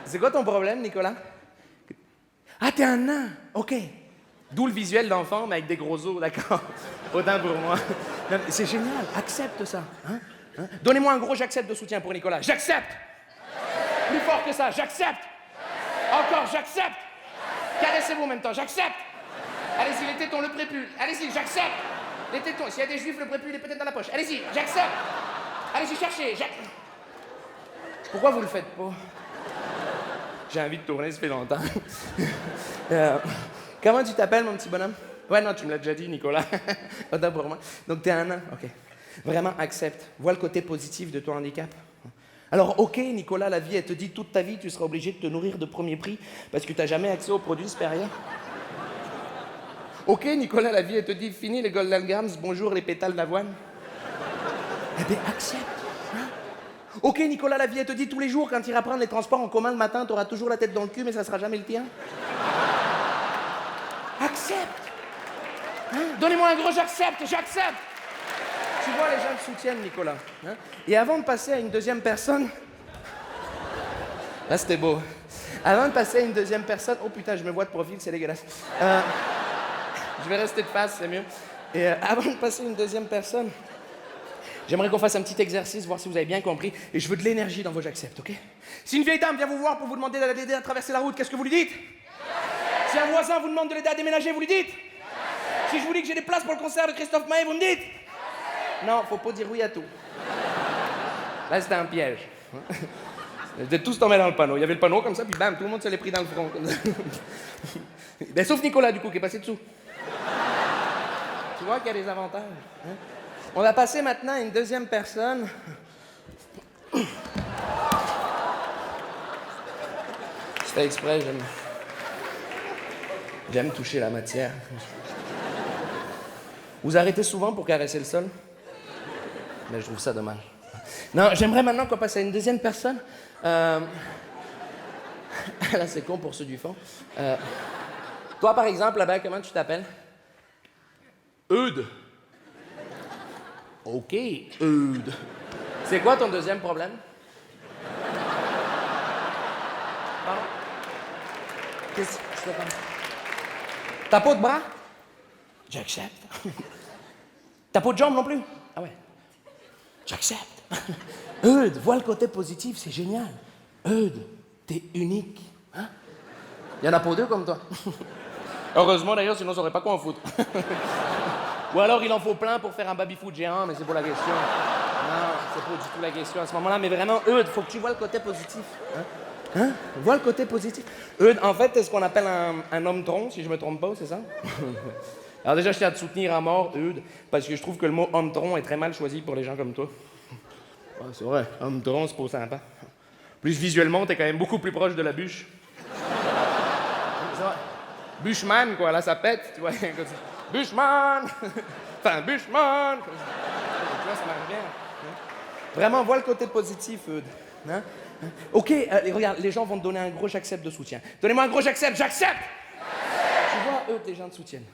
C'est quoi ton problème, Nicolas? Ah, t'es un nain! OK. D'où le visuel d'enfant, mais avec des gros os, d'accord. Autant pour moi. Non, c'est génial, accepte ça. Hein? Donnez-moi un gros j'accepte de soutien pour Nicolas. J'accepte! Plus fort que ça, j'accepte! Encore, j'accepte! Caressez-vous en même temps, j'accepte! Allez-y, les tétons, le prépuce. Allez-y, j'accepte! Les tétons, s'il y a des juifs, le prépuce, il est peut-être dans la poche. Allez-y, j'accepte! Allez-y, cherchez, Pourquoi vous le faites pas? J'ai envie de tourner, ça fait longtemps. Comment tu t'appelles, mon petit bonhomme? Ouais, non, tu me l'as déjà dit, Nicolas. Autant pour moi. Donc, t'es un nain, OK. Vraiment, accepte. Vois le côté positif de ton handicap. Alors, OK, Nicolas, la vie, elle te dit toute ta vie, tu seras obligé de te nourrir de premier prix parce que tu n'as jamais accès aux produits supérieurs. OK, Nicolas, la vie, elle te dit fini les Golden Grams, bonjour les pétales d'avoine. Eh bien, accepte. Hein? OK, Nicolas, la vie, elle te dit tous les jours, quand tu iras prendre les transports en commun le matin, tu auras toujours la tête dans le cul, mais ça sera jamais le tien. Accepte. Hein? Donnez-moi un gros j'accepte, j'accepte. Tu vois, les gens te soutiennent, Nicolas. Hein? Et avant de passer à une deuxième personne... Là, c'était beau. Avant de passer à une deuxième personne... Oh putain, je me vois de profil, c'est dégueulasse. Je vais rester de face, c'est mieux. Et avant de passer à une deuxième personne, j'aimerais qu'on fasse un petit exercice, voir si vous avez bien compris. Et je veux de l'énergie dans vos j'accepte, OK? Si une vieille dame vient vous voir pour vous demander de l'aider à traverser la route, qu'est-ce que vous lui dites? Si un voisin vous demande de l'aider à déménager, vous lui dites? Si je vous dis que j'ai des places pour le concert de Christophe Maé, vous me dites? Non, faut pas dire oui à tout. Là, c'était un piège. Vous êtes tous tombés dans le panneau. Il y avait le panneau comme ça, puis bam, tout le monde se l'est pris dans le front. Comme ça. Ben, sauf Nicolas, du coup, qui est passé dessous. Tu vois qu'il y a des avantages. Hein? On va passer maintenant à une deuxième personne. Je fais exprès, j'aime toucher la matière. Vous arrêtez souvent pour caresser le sol? Mais je trouve ça dommage. Non, j'aimerais maintenant qu'on passe à une deuxième personne. Là, c'est con pour ceux du fond. Toi, par exemple, là-bas, comment tu t'appelles? Eudes. OK, Eudes. C'est quoi ton deuxième problème? Pardon? Qu'est-ce que je te parle? T'as pas de bras? J'accepte. T'as pas de jambes non plus? Ah ouais. J'accepte. Eudes, vois le côté positif, c'est génial. Eudes, t'es unique. Hein? Y en a pas deux comme toi. Heureusement d'ailleurs, sinon j'aurais pas quoi en foutre. Ou alors il en faut plein pour faire un baby-foot géant, mais c'est pour la question. Non, c'est pas du tout la question à ce moment-là, mais vraiment, Eudes, faut que tu vois le côté positif. Hein? Vois le côté positif. Eudes, en fait, c'est ce qu'on appelle un homme tronc, si je me trompe pas, c'est ça? Alors déjà, je tiens à te soutenir à mort, Eudes, parce que je trouve que le mot homme tronc est très mal choisi pour les gens comme toi. Ouais, c'est vrai, homme tronc, c'est pas sympa. Plus visuellement, t'es quand même beaucoup plus proche de la bûche. C'est vrai. Bûcheman, quoi, là, ça pète, tu vois. Bûcheman! Enfin, Bûcheman! Tu vois, ça marche bien. Hein? Vraiment, vois le côté positif, Eudes. Hein? Ok, regarde, les gens vont te donner un gros j'accepte de soutien. Donnez-moi un gros j'accepte, j'accepte! Tu vois, Eudes, les gens te soutiennent.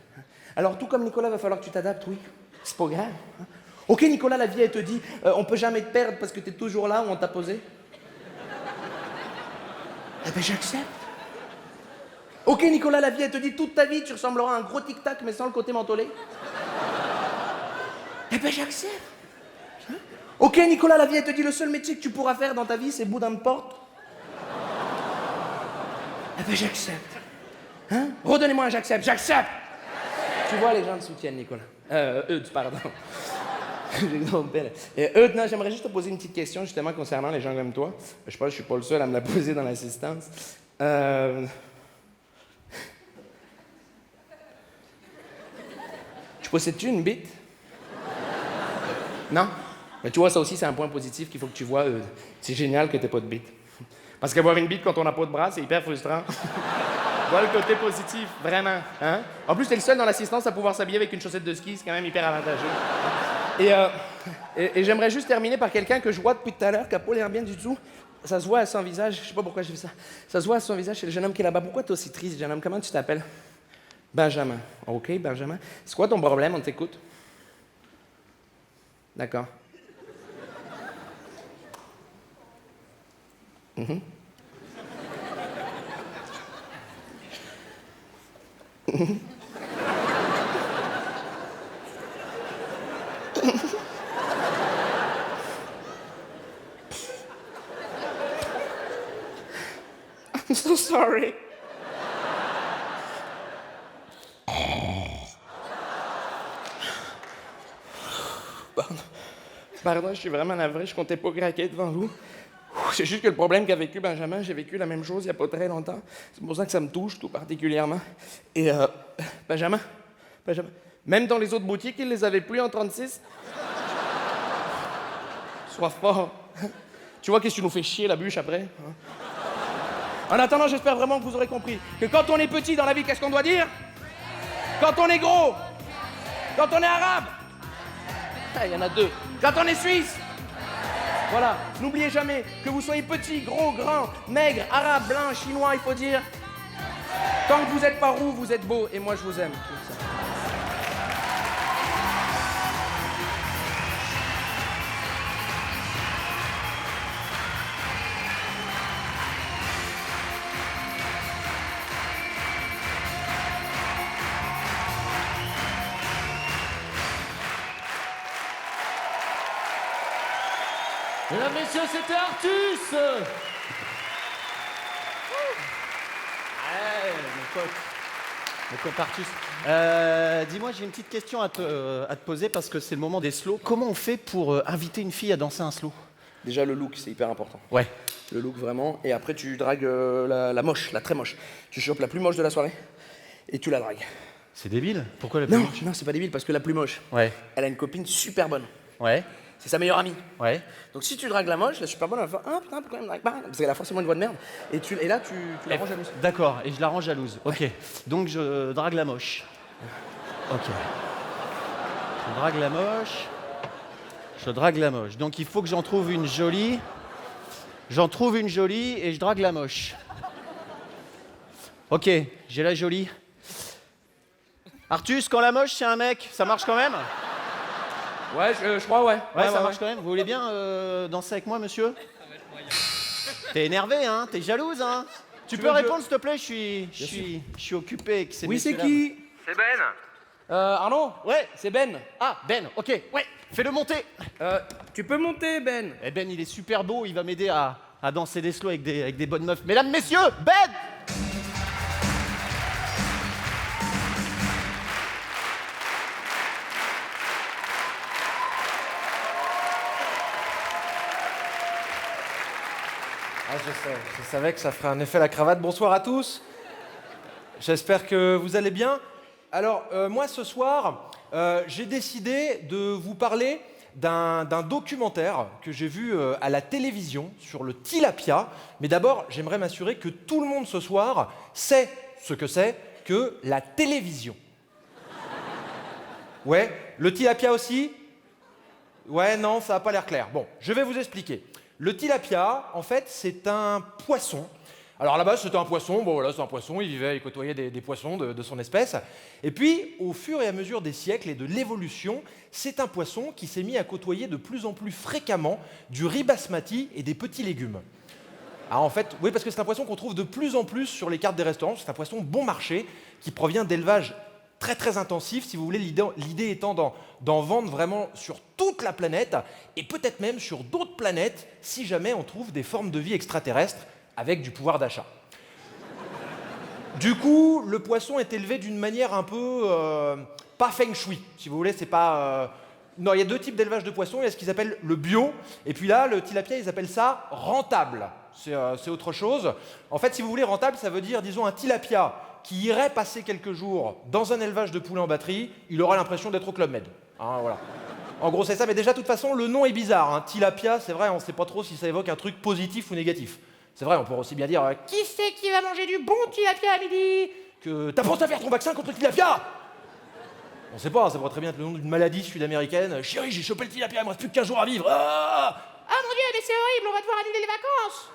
Alors, tout comme Nicolas, va falloir que tu t'adaptes, oui. C'est pas grave. Hein? Ok, Nicolas, la vie, elle te dit, on peut jamais te perdre parce que t'es toujours là où on t'a posé. Eh ben, j'accepte. Ok, Nicolas, la vie, elle te dit, toute ta vie, tu ressembleras à un gros tic-tac, mais sans le côté mentholé. Eh ben, j'accepte. Hein? Ok, Nicolas, la vie, elle te dit, le seul métier que tu pourras faire dans ta vie, c'est boudin de porte. Eh ben, j'accepte. Hein? Redonnez-moi un j'accepte, j'accepte. Tu vois, les gens te soutiennent, Nicolas. Eudes, pardon. J'ai trompé, là. Eudes, non, j'aimerais juste te poser une petite question, justement, concernant les gens comme toi. Je pense que je suis pas le seul à me la poser dans l'assistance. Tu possèdes-tu une bite? Non? Mais tu vois, ça aussi, c'est un point positif qu'il faut que tu vois. C'est génial que t'aies pas de bite. Parce qu'avoir une bite quand on n'a pas de bras, c'est hyper frustrant. Vois le côté positif, vraiment. Hein? En plus, t'es le seul dans l'assistance à pouvoir s'habiller avec une chaussette de ski, c'est quand même hyper avantageux. Et j'aimerais juste terminer par quelqu'un que je vois depuis tout à l'heure, qui a pas l'air bien du tout. Ça se voit à son visage, je sais pas pourquoi j'ai fait ça. Ça se voit à son visage, c'est le jeune homme qui est là-bas. Pourquoi t'es aussi triste, jeune homme? Comment tu t'appelles? Benjamin. Ok, Benjamin. C'est quoi ton problème? On t'écoute. D'accord. Mm-hmm. Mm-hmm. I'm so sorry. Pardon, je suis vraiment navré, je comptais pas craquer devant vous. C'est juste que le problème qu'a vécu Benjamin, j'ai vécu la même chose il y a pas très longtemps. C'est pour ça que ça me touche tout particulièrement. Et Benjamin, même dans les autres boutiques, ils les avaient plus en 36. Sois fort. Tu vois qu'est-ce que tu nous fais chier la bûche après? Hein? En attendant, j'espère vraiment que vous aurez compris que quand on est petit dans la vie, qu'est-ce qu'on doit dire? Quand on est gros? Quand on est arabe? Ah, il y en a deux. Quand on est suisse? Voilà, n'oubliez jamais que vous soyez petit, gros, grand, maigre, arabe, blanc, chinois, il faut dire. Tant que vous êtes pas roux, vous êtes beau, et moi je vous aime. Mesdames, messieurs, c'était Artus. Ouais, mon pote Artus. Dis-moi, j'ai une petite question à te poser parce que c'est le moment des slows. Comment on fait pour inviter une fille à danser un slow? Déjà, le look, c'est hyper important. Ouais. Le look, vraiment. Et après, tu dragues la moche, la très moche. Tu chopes la plus moche de la soirée et tu la dragues. C'est débile. Pourquoi la plus moche? Non, c'est pas débile parce que la plus moche, Ouais. elle a une copine super bonne. Ouais. C'est sa meilleure amie. Ouais. Donc si tu dragues la moche, la super bonne, elle va faire « Ah putain, pourquoi elle me drague pas ?» Parce qu'elle a forcément une voix de merde. Et là, tu la rends jalouse. D'accord, et je la rends jalouse. Ok. Donc je drague la moche. Ok. Je drague la moche. Je drague la moche. Donc il faut que j'en trouve une jolie. J'en trouve une jolie et je drague la moche. Ok, j'ai la jolie. Artus, quand la moche c'est un mec, ça marche quand même? Ouais, je crois, ouais. Ouais, ça marche quand même. Vous voulez bien danser avec moi, monsieur? T'es énervé, hein? T'es jalouse, hein? Tu peux répondre, s'il te plaît? Je suis occupé avec ces Oui, c'est messieurs-là. qui? C'est Ben. Arnaud? Ouais. C'est Ben. Ah, Ben, ok, ouais, fais-le monter. Tu peux monter, Ben. Eh Ben, il est super beau, il va m'aider à danser des slows avec des bonnes meufs. Mesdames, messieurs, Ben! Ah, je savais que ça ferait un effet la cravate. Bonsoir à tous. J'espère que vous allez bien. Alors, moi, ce soir, j'ai décidé de vous parler d'un documentaire que j'ai vu à la télévision sur le tilapia. Mais d'abord, j'aimerais m'assurer que tout le monde ce soir sait ce que c'est que la télévision. Ouais, le tilapia aussi? Ouais, non, ça n'a pas l'air clair. Bon, je vais vous expliquer. Le tilapia, en fait, c'est un poisson. Alors là-bas, c'était un poisson, bon voilà, c'est un poisson, il côtoyait des poissons de son espèce. Et puis, au fur et à mesure des siècles et de l'évolution, c'est un poisson qui s'est mis à côtoyer de plus en plus fréquemment du riz basmati et des petits légumes. Ah, en fait, oui, parce que c'est un poisson qu'on trouve de plus en plus sur les cartes des restaurants, c'est un poisson bon marché qui provient d'élevage très très intensif, si vous voulez, l'idée étant d'en vendre vraiment sur toute la planète et peut-être même sur d'autres planètes si jamais on trouve des formes de vie extraterrestres avec du pouvoir d'achat. Du coup, le poisson est élevé d'une manière un peu pas feng shui, si vous voulez, c'est pas... Non, il y a deux types d'élevage de poissons, il y a ce qu'ils appellent le bio, et puis là, le tilapia, ils appellent ça rentable. C'est autre chose. En fait, si vous voulez, rentable, ça veut dire, disons, un tilapia qui irait passer quelques jours dans un élevage de poulets en batterie, il aura l'impression d'être au Club Med. Hein, voilà. En gros, c'est ça, mais déjà, de toute façon, le nom est bizarre. Hein. Tilapia, c'est vrai, on ne sait pas trop si ça évoque un truc positif ou négatif. C'est vrai, on pourrait aussi bien dire qui c'est qui va manger du bon tilapia à midi? Que t'as pensé à faire ton vaccin contre le tilapia? On sait pas, ça pourrait très bien être le nom d'une maladie sud-américaine. Chérie, j'ai chopé le tilapia, il me reste plus que 15 jours à vivre. Ah mon Dieu, mais c'est horrible, on va devoir annuler les vacances.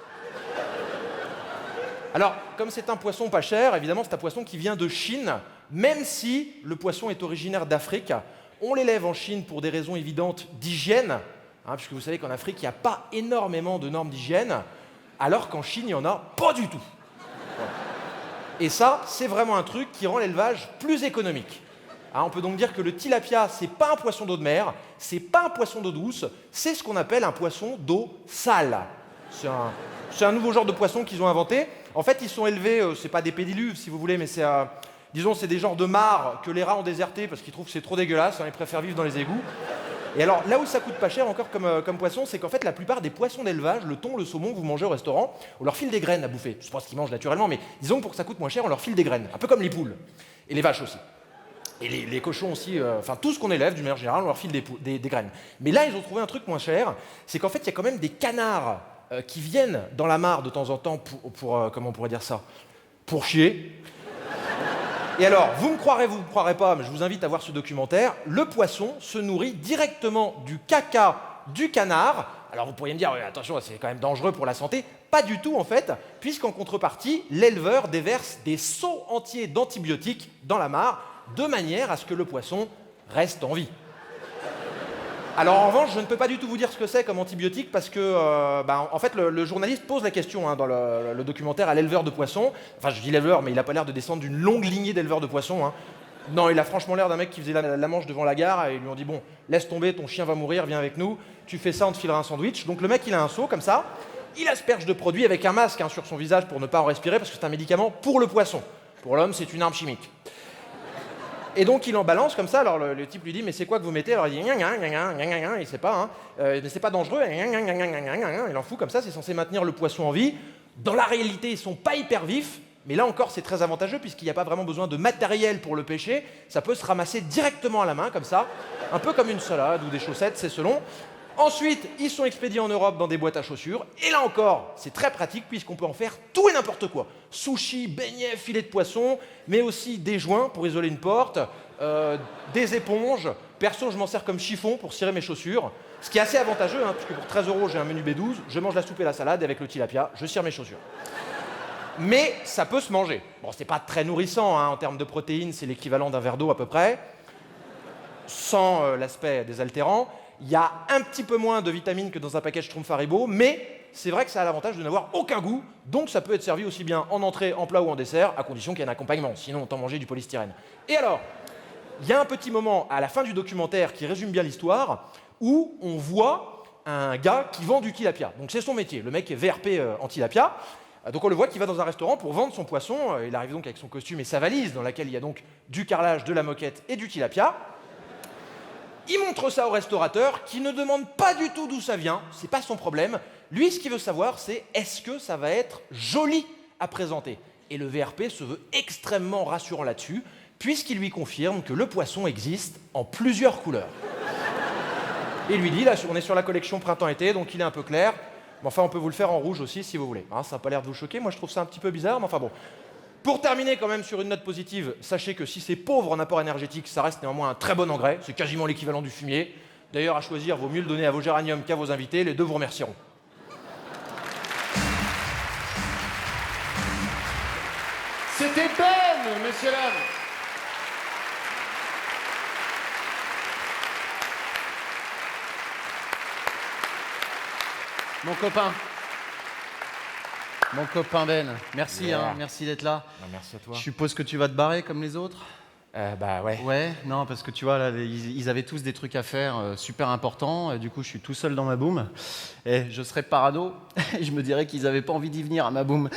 Alors, comme c'est un poisson pas cher, évidemment, c'est un poisson qui vient de Chine, même si le poisson est originaire d'Afrique. On l'élève en Chine pour des raisons évidentes d'hygiène, hein, puisque vous savez qu'en Afrique, il n'y a pas énormément de normes d'hygiène, alors qu'en Chine, il n'y en a pas du tout. Voilà. Et ça, c'est vraiment un truc qui rend l'élevage plus économique. Hein, on peut donc dire que le tilapia, c'est pas un poisson d'eau de mer, c'est pas un poisson d'eau douce, c'est ce qu'on appelle un poisson d'eau sale. C'est un nouveau genre de poisson qu'ils ont inventé. En fait, ils sont élevés, c'est pas des pédiluves si vous voulez, mais c'est, disons, c'est des genres de mares que les rats ont désertés parce qu'ils trouvent que c'est trop dégueulasse, hein, ils préfèrent vivre dans les égouts. Et alors, là où ça coûte pas cher encore comme poisson, c'est qu'en fait, la plupart des poissons d'élevage, le thon, le saumon que vous mangez au restaurant, on leur file des graines à bouffer. Je sais pas ce qu'ils mangent naturellement, mais disons que pour que ça coûte moins cher, on leur file des graines, un peu comme les poules. Et les vaches aussi. Et les cochons aussi, enfin tout ce qu'on élève d'une manière générale, on leur file des graines. Mais là, ils ont trouvé un truc moins cher, c'est qu'en fait, il y a quand même des canards qui viennent dans la mare de temps en temps pour comment on pourrait dire ça? Pour chier. Et alors, vous me croirez pas, mais je vous invite à voir ce documentaire. Le poisson se nourrit directement du caca du canard. Alors vous pourriez me dire, attention, c'est quand même dangereux pour la santé. Pas du tout en fait, puisqu'en contrepartie, l'éleveur déverse des seaux entiers d'antibiotiques dans la mare, de manière à ce que le poisson reste en vie. Alors en revanche, je ne peux pas du tout vous dire ce que c'est comme antibiotique parce que, en fait, le journaliste pose la question hein, dans le documentaire à l'éleveur de poissons. Enfin, je dis l'éleveur, mais il n'a pas l'air de descendre d'une longue lignée d'éleveurs de poissons. Hein. Non, il a franchement l'air d'un mec qui faisait la manche devant la gare et ils lui ont dit bon, laisse tomber, ton chien va mourir, viens avec nous. Tu fais ça, on te filera un sandwich. Donc le mec, il a un seau comme ça. Il asperge de produits avec un masque hein, sur son visage pour ne pas en respirer parce que c'est un médicament pour le poisson. Pour l'homme, c'est une arme chimique. Et donc il en balance comme ça, alors le type lui dit mais c'est quoi que vous mettez? Alors il dit il sait pas, hein. Mais c'est pas dangereux, il en fout comme ça, c'est censé maintenir le poisson en vie. Dans la réalité ils sont pas hyper vifs, mais là encore c'est très avantageux puisqu'il n'y a pas vraiment besoin de matériel pour le pêcher, ça peut se ramasser directement à la main comme ça, un peu comme une salade ou des chaussettes, c'est selon. Ensuite, ils sont expédiés en Europe dans des boîtes à chaussures. Et là encore, c'est très pratique puisqu'on peut en faire tout et n'importe quoi. Sushi, beignets, filets de poisson, mais aussi des joints pour isoler une porte, des éponges. Perso, je m'en sers comme chiffon pour cirer mes chaussures. Ce qui est assez avantageux, hein, puisque pour 13 €, j'ai un menu B12, je mange la soupe et la salade, et avec le tilapia, je cire mes chaussures. Mais ça peut se manger. Bon, c'est pas très nourrissant, hein, en termes de protéines, c'est l'équivalent d'un verre d'eau à peu près, sans l'aspect désaltérant. Il y a un petit peu moins de vitamines que dans un paquet Schtroumpf Haribo, mais c'est vrai que ça a l'avantage de n'avoir aucun goût, donc ça peut être servi aussi bien en entrée, en plat ou en dessert, à condition qu'il y ait un accompagnement, sinon autant manger du polystyrène. Et alors, il y a un petit moment à la fin du documentaire qui résume bien l'histoire, où on voit un gars qui vend du tilapia. Donc c'est son métier, le mec est VRP en tilapia. Donc on le voit qui va dans un restaurant pour vendre son poisson. Il arrive donc avec son costume et sa valise dans laquelle il y a donc du carrelage, de la moquette et du tilapia. Il montre ça au restaurateur qui ne demande pas du tout d'où ça vient, c'est pas son problème. Lui, ce qu'il veut savoir, c'est est-ce que ça va être joli à présenter. Et le VRP se veut extrêmement rassurant là-dessus, puisqu'il lui confirme que le poisson existe en plusieurs couleurs. Et lui dit, là, on est sur la collection printemps-été, donc il est un peu clair. Mais enfin, on peut vous le faire en rouge aussi, si vous voulez. Hein, ça n'a pas l'air de vous choquer, moi je trouve ça un petit peu bizarre, mais enfin bon. Pour terminer quand même sur une note positive, sachez que si c'est pauvre en apport énergétique, ça reste néanmoins un très bon engrais, c'est quasiment l'équivalent du fumier. D'ailleurs, à choisir, vaut mieux le donner à vos géraniums qu'à vos invités, les deux vous remercieront. C'était Ben, messieurs, dames. Mon copain Ben, merci, Yeah. merci d'être là. Merci à toi. Je suppose que tu vas te barrer comme les autres? Bah ouais. Ouais, non, parce que tu vois, là, ils avaient tous des trucs à faire super importants. Et du coup, je suis tout seul dans ma boum. Et je serais parano. Et je me dirais qu'ils n'avaient pas envie d'y venir à ma boum.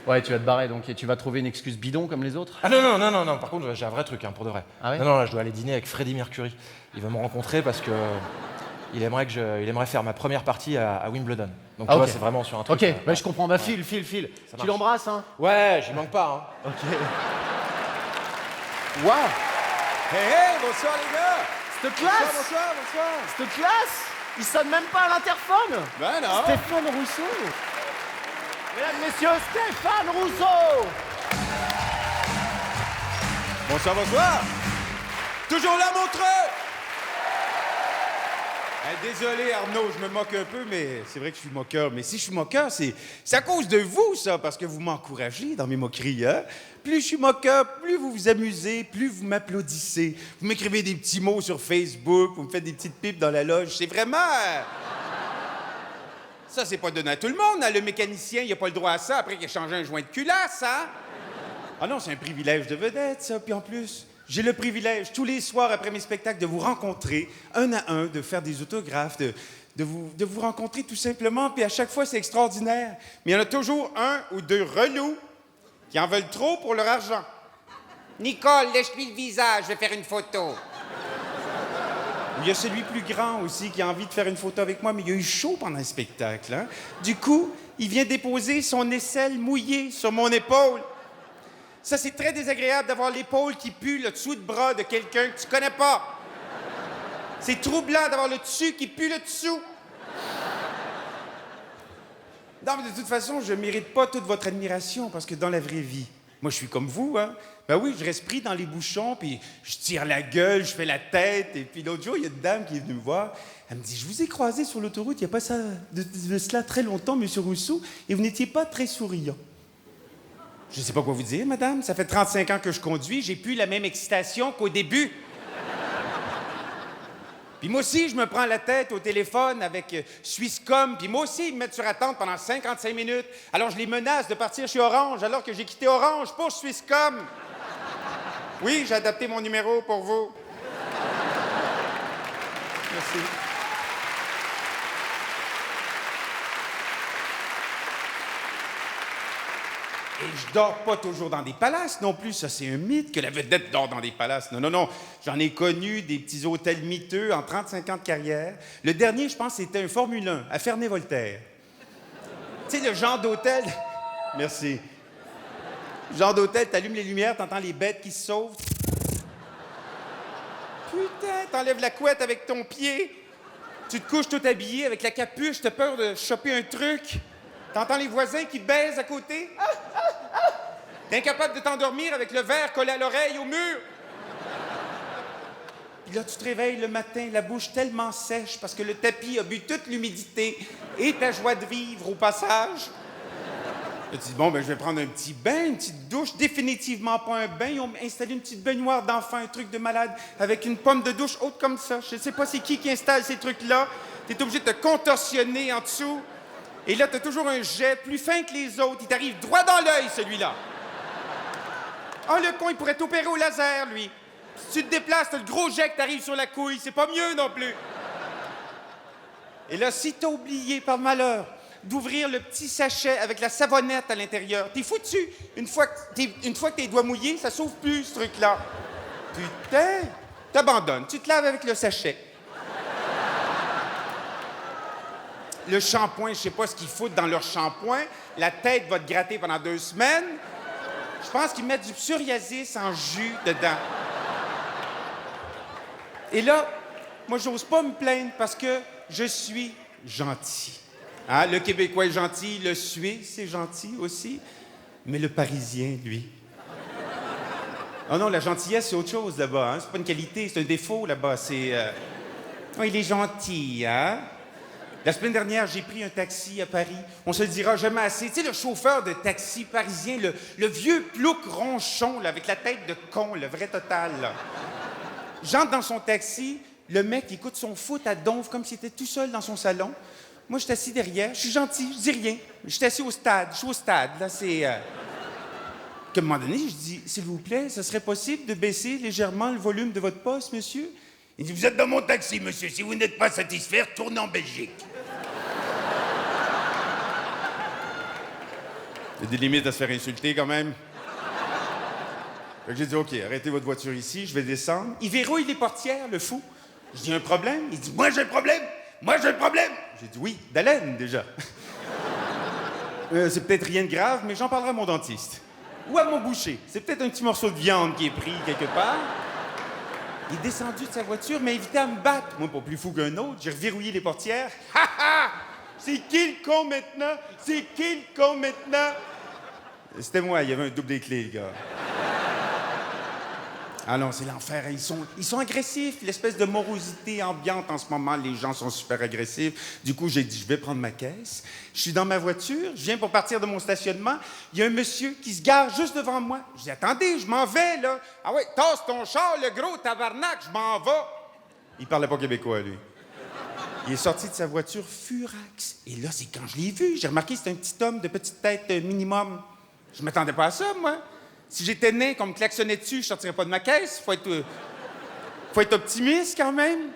Ouais, tu vas te barrer donc et tu vas trouver une excuse bidon comme les autres? Ah non, par contre, j'ai un vrai truc pour de vrai. Ah ouais? Non, là, je dois aller dîner avec Freddie Mercury. Il va me rencontrer parce que il aimerait faire ma première partie à Wimbledon. Donc tu vois, c'est vraiment sur un truc. Ok, bah, je comprends. Bah, file. Tu marche. l'embrasses, hein? Ouais, j'y manque pas. Hein. Ok. Waouh! Hey, bonsoir les gars! Cette classe! Bonsoir. Cette classe! Il sonne même pas à l'interphone! Ben non! Stéphane Rousseau! Mesdames, messieurs, Stéphane Rousseau! Bonsoir! Toujours là, Montreux! Désolé Arnaud, je me moque un peu, mais c'est vrai que je suis moqueur. Mais si je suis moqueur, c'est à cause de vous, ça, parce que vous m'encouragez dans mes moqueries. Hein? Plus je suis moqueur, plus vous vous amusez, plus vous m'applaudissez. Vous m'écrivez des petits mots sur Facebook, vous me faites des petites pipes dans la loge. C'est vraiment... Ça, c'est pas donné à tout le monde. Hein? Le mécanicien, il a pas le droit à ça après qu'il a changé un joint de culasse, hein? Ah non, c'est un privilège de vedette, ça. Puis en plus... J'ai le privilège, tous les soirs après mes spectacles, de vous rencontrer, un à un, de faire des autographes, de vous rencontrer tout simplement, puis à chaque fois, c'est extraordinaire. Mais il y en a toujours un ou deux relous qui en veulent trop pour leur argent. Nicole, lèche-lui le visage, je vais faire une photo. Il y a celui plus grand aussi qui a envie de faire une photo avec moi, mais il a eu chaud pendant le spectacle. Hein? Du coup, il vient déposer son aisselle mouillée sur mon épaule. Ça, c'est très désagréable d'avoir l'épaule qui pue le dessous de bras de quelqu'un que tu connais pas. C'est troublant d'avoir le dessus qui pue le dessous. Non, mais de toute façon, je mérite pas toute votre admiration parce que dans la vraie vie, moi, je suis comme vous, hein. Ben oui, je reste pris dans les bouchons, puis je tire la gueule, je fais la tête. Et puis l'autre jour, il y a une dame qui est venue me voir. Elle me dit, je vous ai croisé sur l'autoroute il n'y a pas ça, de cela très longtemps, monsieur Rousseau, et vous n'étiez pas très souriant. Je sais pas quoi vous dire, madame. Ça fait 35 ans que je conduis. J'ai plus la même excitation qu'au début. Puis moi aussi, je me prends la tête au téléphone avec Swisscom. Puis moi aussi, ils me mettent sur attente pendant 55 minutes. Alors je les menace de partir chez Orange alors que j'ai quitté Orange pour Swisscom. Oui, j'ai adapté mon numéro pour vous. Merci. Et je dors pas toujours dans des palaces non plus. Ça, c'est un mythe que la vedette dort dans des palaces. Non. J'en ai connu des petits hôtels miteux en 35 ans de carrière. Le dernier, je pense, c'était un Formule 1 à Ferney-Voltaire. Tu sais, le genre d'hôtel... Merci. Le genre d'hôtel, t'allumes les lumières, t'entends les bêtes qui se sauvent. Putain, t'enlèves la couette avec ton pied. Tu te couches tout habillé avec la capuche, t'as peur de choper un truc. T'entends les voisins qui baisent à côté? T'es incapable de t'endormir avec le verre collé à l'oreille au mur. Puis là, tu te réveilles le matin, la bouche tellement sèche parce que le tapis a bu toute l'humidité et ta joie de vivre au passage. Là, tu dis, bon, ben, je vais prendre un petit bain, une petite douche, définitivement pas un bain. Ils ont installé une petite baignoire d'enfant, un truc de malade, avec une pomme de douche haute comme ça. Je sais pas c'est qui installe ces trucs-là. T'es obligé de te contorsionner en dessous. Et là, t'as toujours un jet plus fin que les autres. Il t'arrive droit dans l'œil, celui-là. Ah, le con, il pourrait t'opérer au laser, lui. Si tu te déplaces, t'as le gros jet qui t'arrive sur la couille. C'est pas mieux non plus. Et là, si t'as oublié, par malheur, d'ouvrir le petit sachet avec la savonnette à l'intérieur, t'es foutu. Une fois que tes doigts mouillés, ça s'ouvre plus, ce truc-là. Putain! T'abandonnes. Tu te laves avec le sachet. Le shampoing, je sais pas ce qu'ils foutent dans leur shampoing. La tête va te gratter pendant 2 semaines. Je pense qu'ils mettent du psoriasis en jus dedans. Et là, moi, j'ose pas me plaindre parce que je suis gentil. Hein? Le Québécois est gentil, le Suisse c'est gentil aussi, mais le Parisien, lui... Oh non, la gentillesse, c'est autre chose là-bas. Hein? C'est pas une qualité, c'est un défaut là-bas. C'est... Oh, il est gentil, hein? La semaine dernière, j'ai pris un taxi à Paris. On se le dira jamais assez. Tu sais, le chauffeur de taxi parisien, le vieux plouc ronchon, là, avec la tête de con, le vrai total, là. J'entre dans son taxi, le mec il écoute son foot à donf comme s'il était tout seul dans son salon. Moi, je suis assis derrière, je suis gentil, je dis rien. Je suis assis au stade, je suis au stade, là, c'est... À un moment donné, je dis, s'il vous plaît, ça serait possible de baisser légèrement le volume de votre poste, monsieur? Il dit, vous êtes dans mon taxi, monsieur. Si vous n'êtes pas satisfait, retournez en Belgique. Il y a des limites à se faire insulter, quand même. Fait que j'ai dit, OK, arrêtez votre voiture ici, je vais descendre. Il verrouille les portières, le fou. Je dis, un problème? Il dit, moi, j'ai un problème. Moi, j'ai un problème. J'ai dit, oui, d'haleine, déjà. C'est peut-être rien de grave, mais j'en parlerai à mon dentiste. Ou à mon boucher. C'est peut-être un petit morceau de viande qui est pris quelque part. Il est descendu de sa voiture, m'a invité à me battre. Moi, pas plus fou qu'un autre. J'ai reverrouillé les portières. Ha ha! C'est qui le con maintenant? C'est qui le con maintenant? C'était moi, il y avait un double des clés, le gars. Ah non, c'est l'enfer. Ils sont agressifs. L'espèce de morosité ambiante en ce moment, les gens sont super agressifs. Du coup, j'ai dit, je vais prendre ma caisse. Je suis dans ma voiture, je viens pour partir de mon stationnement. Il y a un monsieur qui se gare juste devant moi. Je dis, attendez, je m'en vais, là. Ah ouais, tasse ton char, le gros tabarnak, je m'en vais. Il parlait pas québécois, lui. Il est sorti de sa voiture furax. Et là, c'est quand je l'ai vu, j'ai remarqué que c'était un petit homme de petite tête minimum. Je m'attendais pas à ça, moi. Si j'étais né, qu'on me klaxonnait dessus, je sortirais pas de ma caisse. Faut être optimiste, quand même.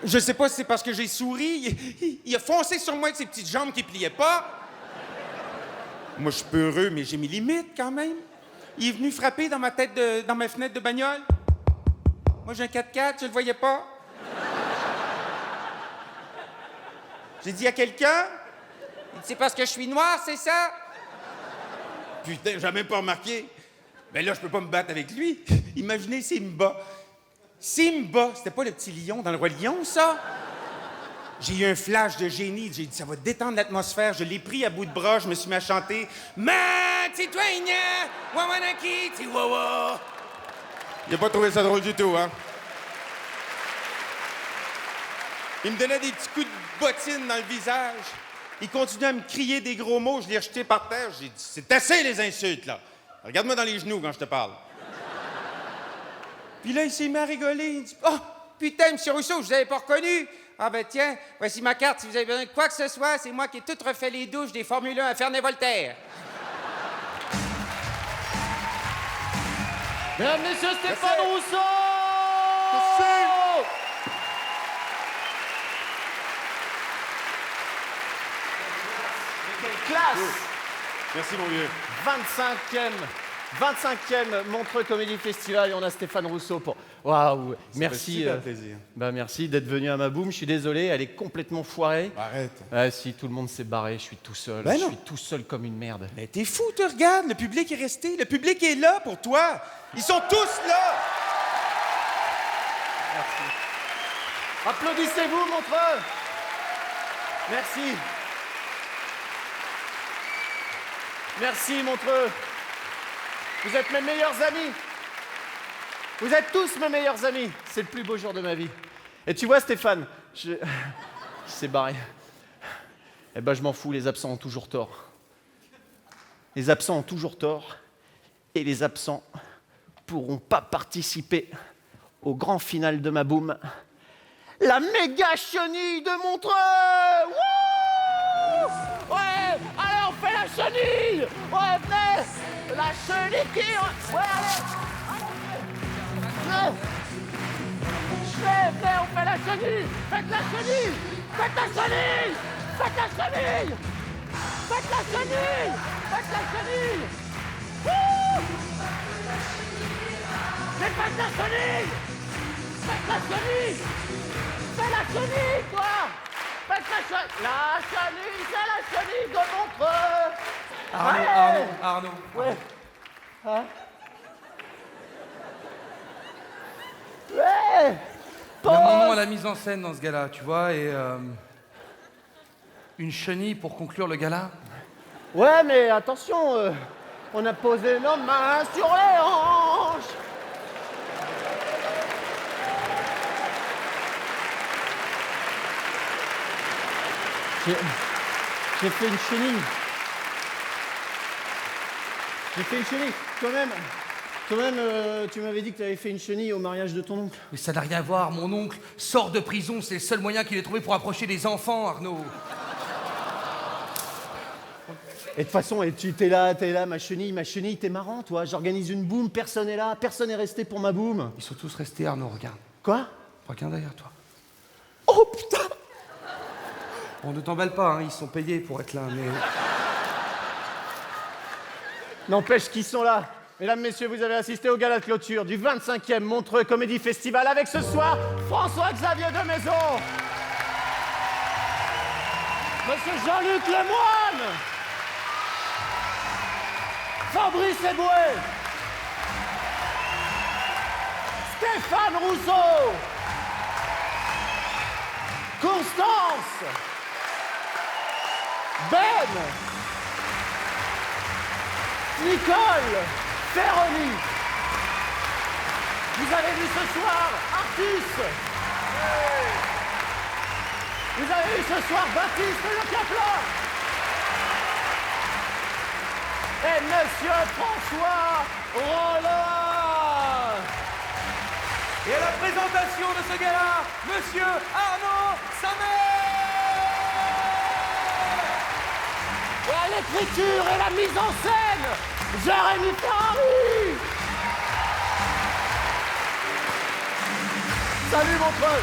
Je sais pas si c'est parce que j'ai souri. Il a foncé sur moi avec ses petites jambes qui pliaient pas. Moi, je suis peureux, mais j'ai mes limites, quand même. Il est venu frapper dans ma fenêtre de bagnole. Moi, j'ai un 4x4, je le voyais pas. J'ai dit à quelqu'un, il dit, c'est parce que je suis noir, c'est ça? Putain, j'ai même pas remarqué. Ben là, je peux pas me battre avec lui. Imaginez Simba. Simba, c'était pas le petit lion dans le Roi Lion, ça? J'ai eu un flash de génie. J'ai dit, ça va détendre l'atmosphère. Je l'ai pris à bout de bras, je me suis mis à chanter. Matitoigna, wawanaki, tiwawa. Il a pas trouvé ça drôle du tout, hein? Il me donnait des petits coups de bottine dans le visage. Il continuait à me crier des gros mots. Je l'ai rejeté par terre. J'ai dit, c'est assez les insultes, là. Regarde-moi dans les genoux quand je te parle. Puis là, il s'est mis à rigoler. Il dit, oh, putain, M. Rousseau, je vous avais pas reconnu. Ah ben tiens, voici ma carte. Si vous avez besoin de quoi que ce soit, c'est moi qui ai tout refait les douches des Formule 1 à Ferney-Voltaire. Mesdames, Messieurs, Stéphane Rousseau! Quelle classe! Merci, mon vieux. 25e Montreux Comédie Festival et on a Stéphane Rousseau pour... Waouh! Merci. Super plaisir. Merci d'être venu à ma boum. Je suis désolé, elle est complètement foirée. Arrête. Ah, si, tout le monde s'est barré, je suis tout seul. Ben je non. suis tout seul comme une merde. Mais t'es fou, te regarde. Le public est resté. Le public est là pour toi. Ils sont tous là. Merci. Applaudissez-vous, Montreux! Merci. Merci, Montreux. Vous êtes mes meilleurs amis. Vous êtes tous mes meilleurs amis. C'est le plus beau jour de ma vie. Et tu vois, Stéphane, je s'est barré. Eh ben, je m'en fous, les absents ont toujours tort. Les absents ont toujours tort et les absents pourront pas participer au grand final de ma boum. La méga chenille de Montreux. Wouh! Ouais, allez, on fait la chenille. Ouais, venez, la chenille qui... Ouais, allez. Venez, on fait la chenille. Faites la chenille. Faites la chenille. Faites la chenille. Faites la chenille. Faites la chenille. Wouh! Mais faites la chenille. Faites la chenille. Fais la chenille, toi. Faites la chenille. La chenille, c'est la chenille de Montreux. Arnaud. Ouais. Hein? Ouais. Il y a mon nom à la mise en scène dans ce gala, tu vois, et une chenille pour conclure le gala. Ouais, mais attention, on a posé nos mains sur les hanches. J'ai fait une chenille. J'ai fait une chenille. Quand même, tu m'avais dit que tu avais fait une chenille au mariage de ton oncle. Mais ça n'a rien à voir, mon oncle sort de prison, c'est le seul moyen qu'il ait trouvé pour approcher des enfants, Arnaud. Et de toute façon, t'es là, ma chenille, t'es marrant, toi. J'organise une boum, personne n'est là, personne n'est resté pour ma boum. Ils sont tous restés, Arnaud, regarde. Quoi? Regarde derrière toi. Oh putain! Bon, ne t'emballe pas, hein, ils sont payés pour être là, mais... N'empêche qu'ils sont là. Mesdames, messieurs, vous avez assisté au gala de clôture du 25e Montreux Comédie Festival avec ce soir François-Xavier de Maison, Monsieur Jean-Luc Lemoine, Fabrice Eboué, Stéphane Rousseau, Constance, Ben, Nicole, Véronique. Vous avez vu ce soir Artus. Vous avez vu ce soir Baptiste Le Caplan. Et Monsieur François Rollin. Et à la présentation de ce gala, Monsieur Arnaud Samer. Et à l'écriture et la mise en scène, Jérémy Ferrari. Salut Montreux.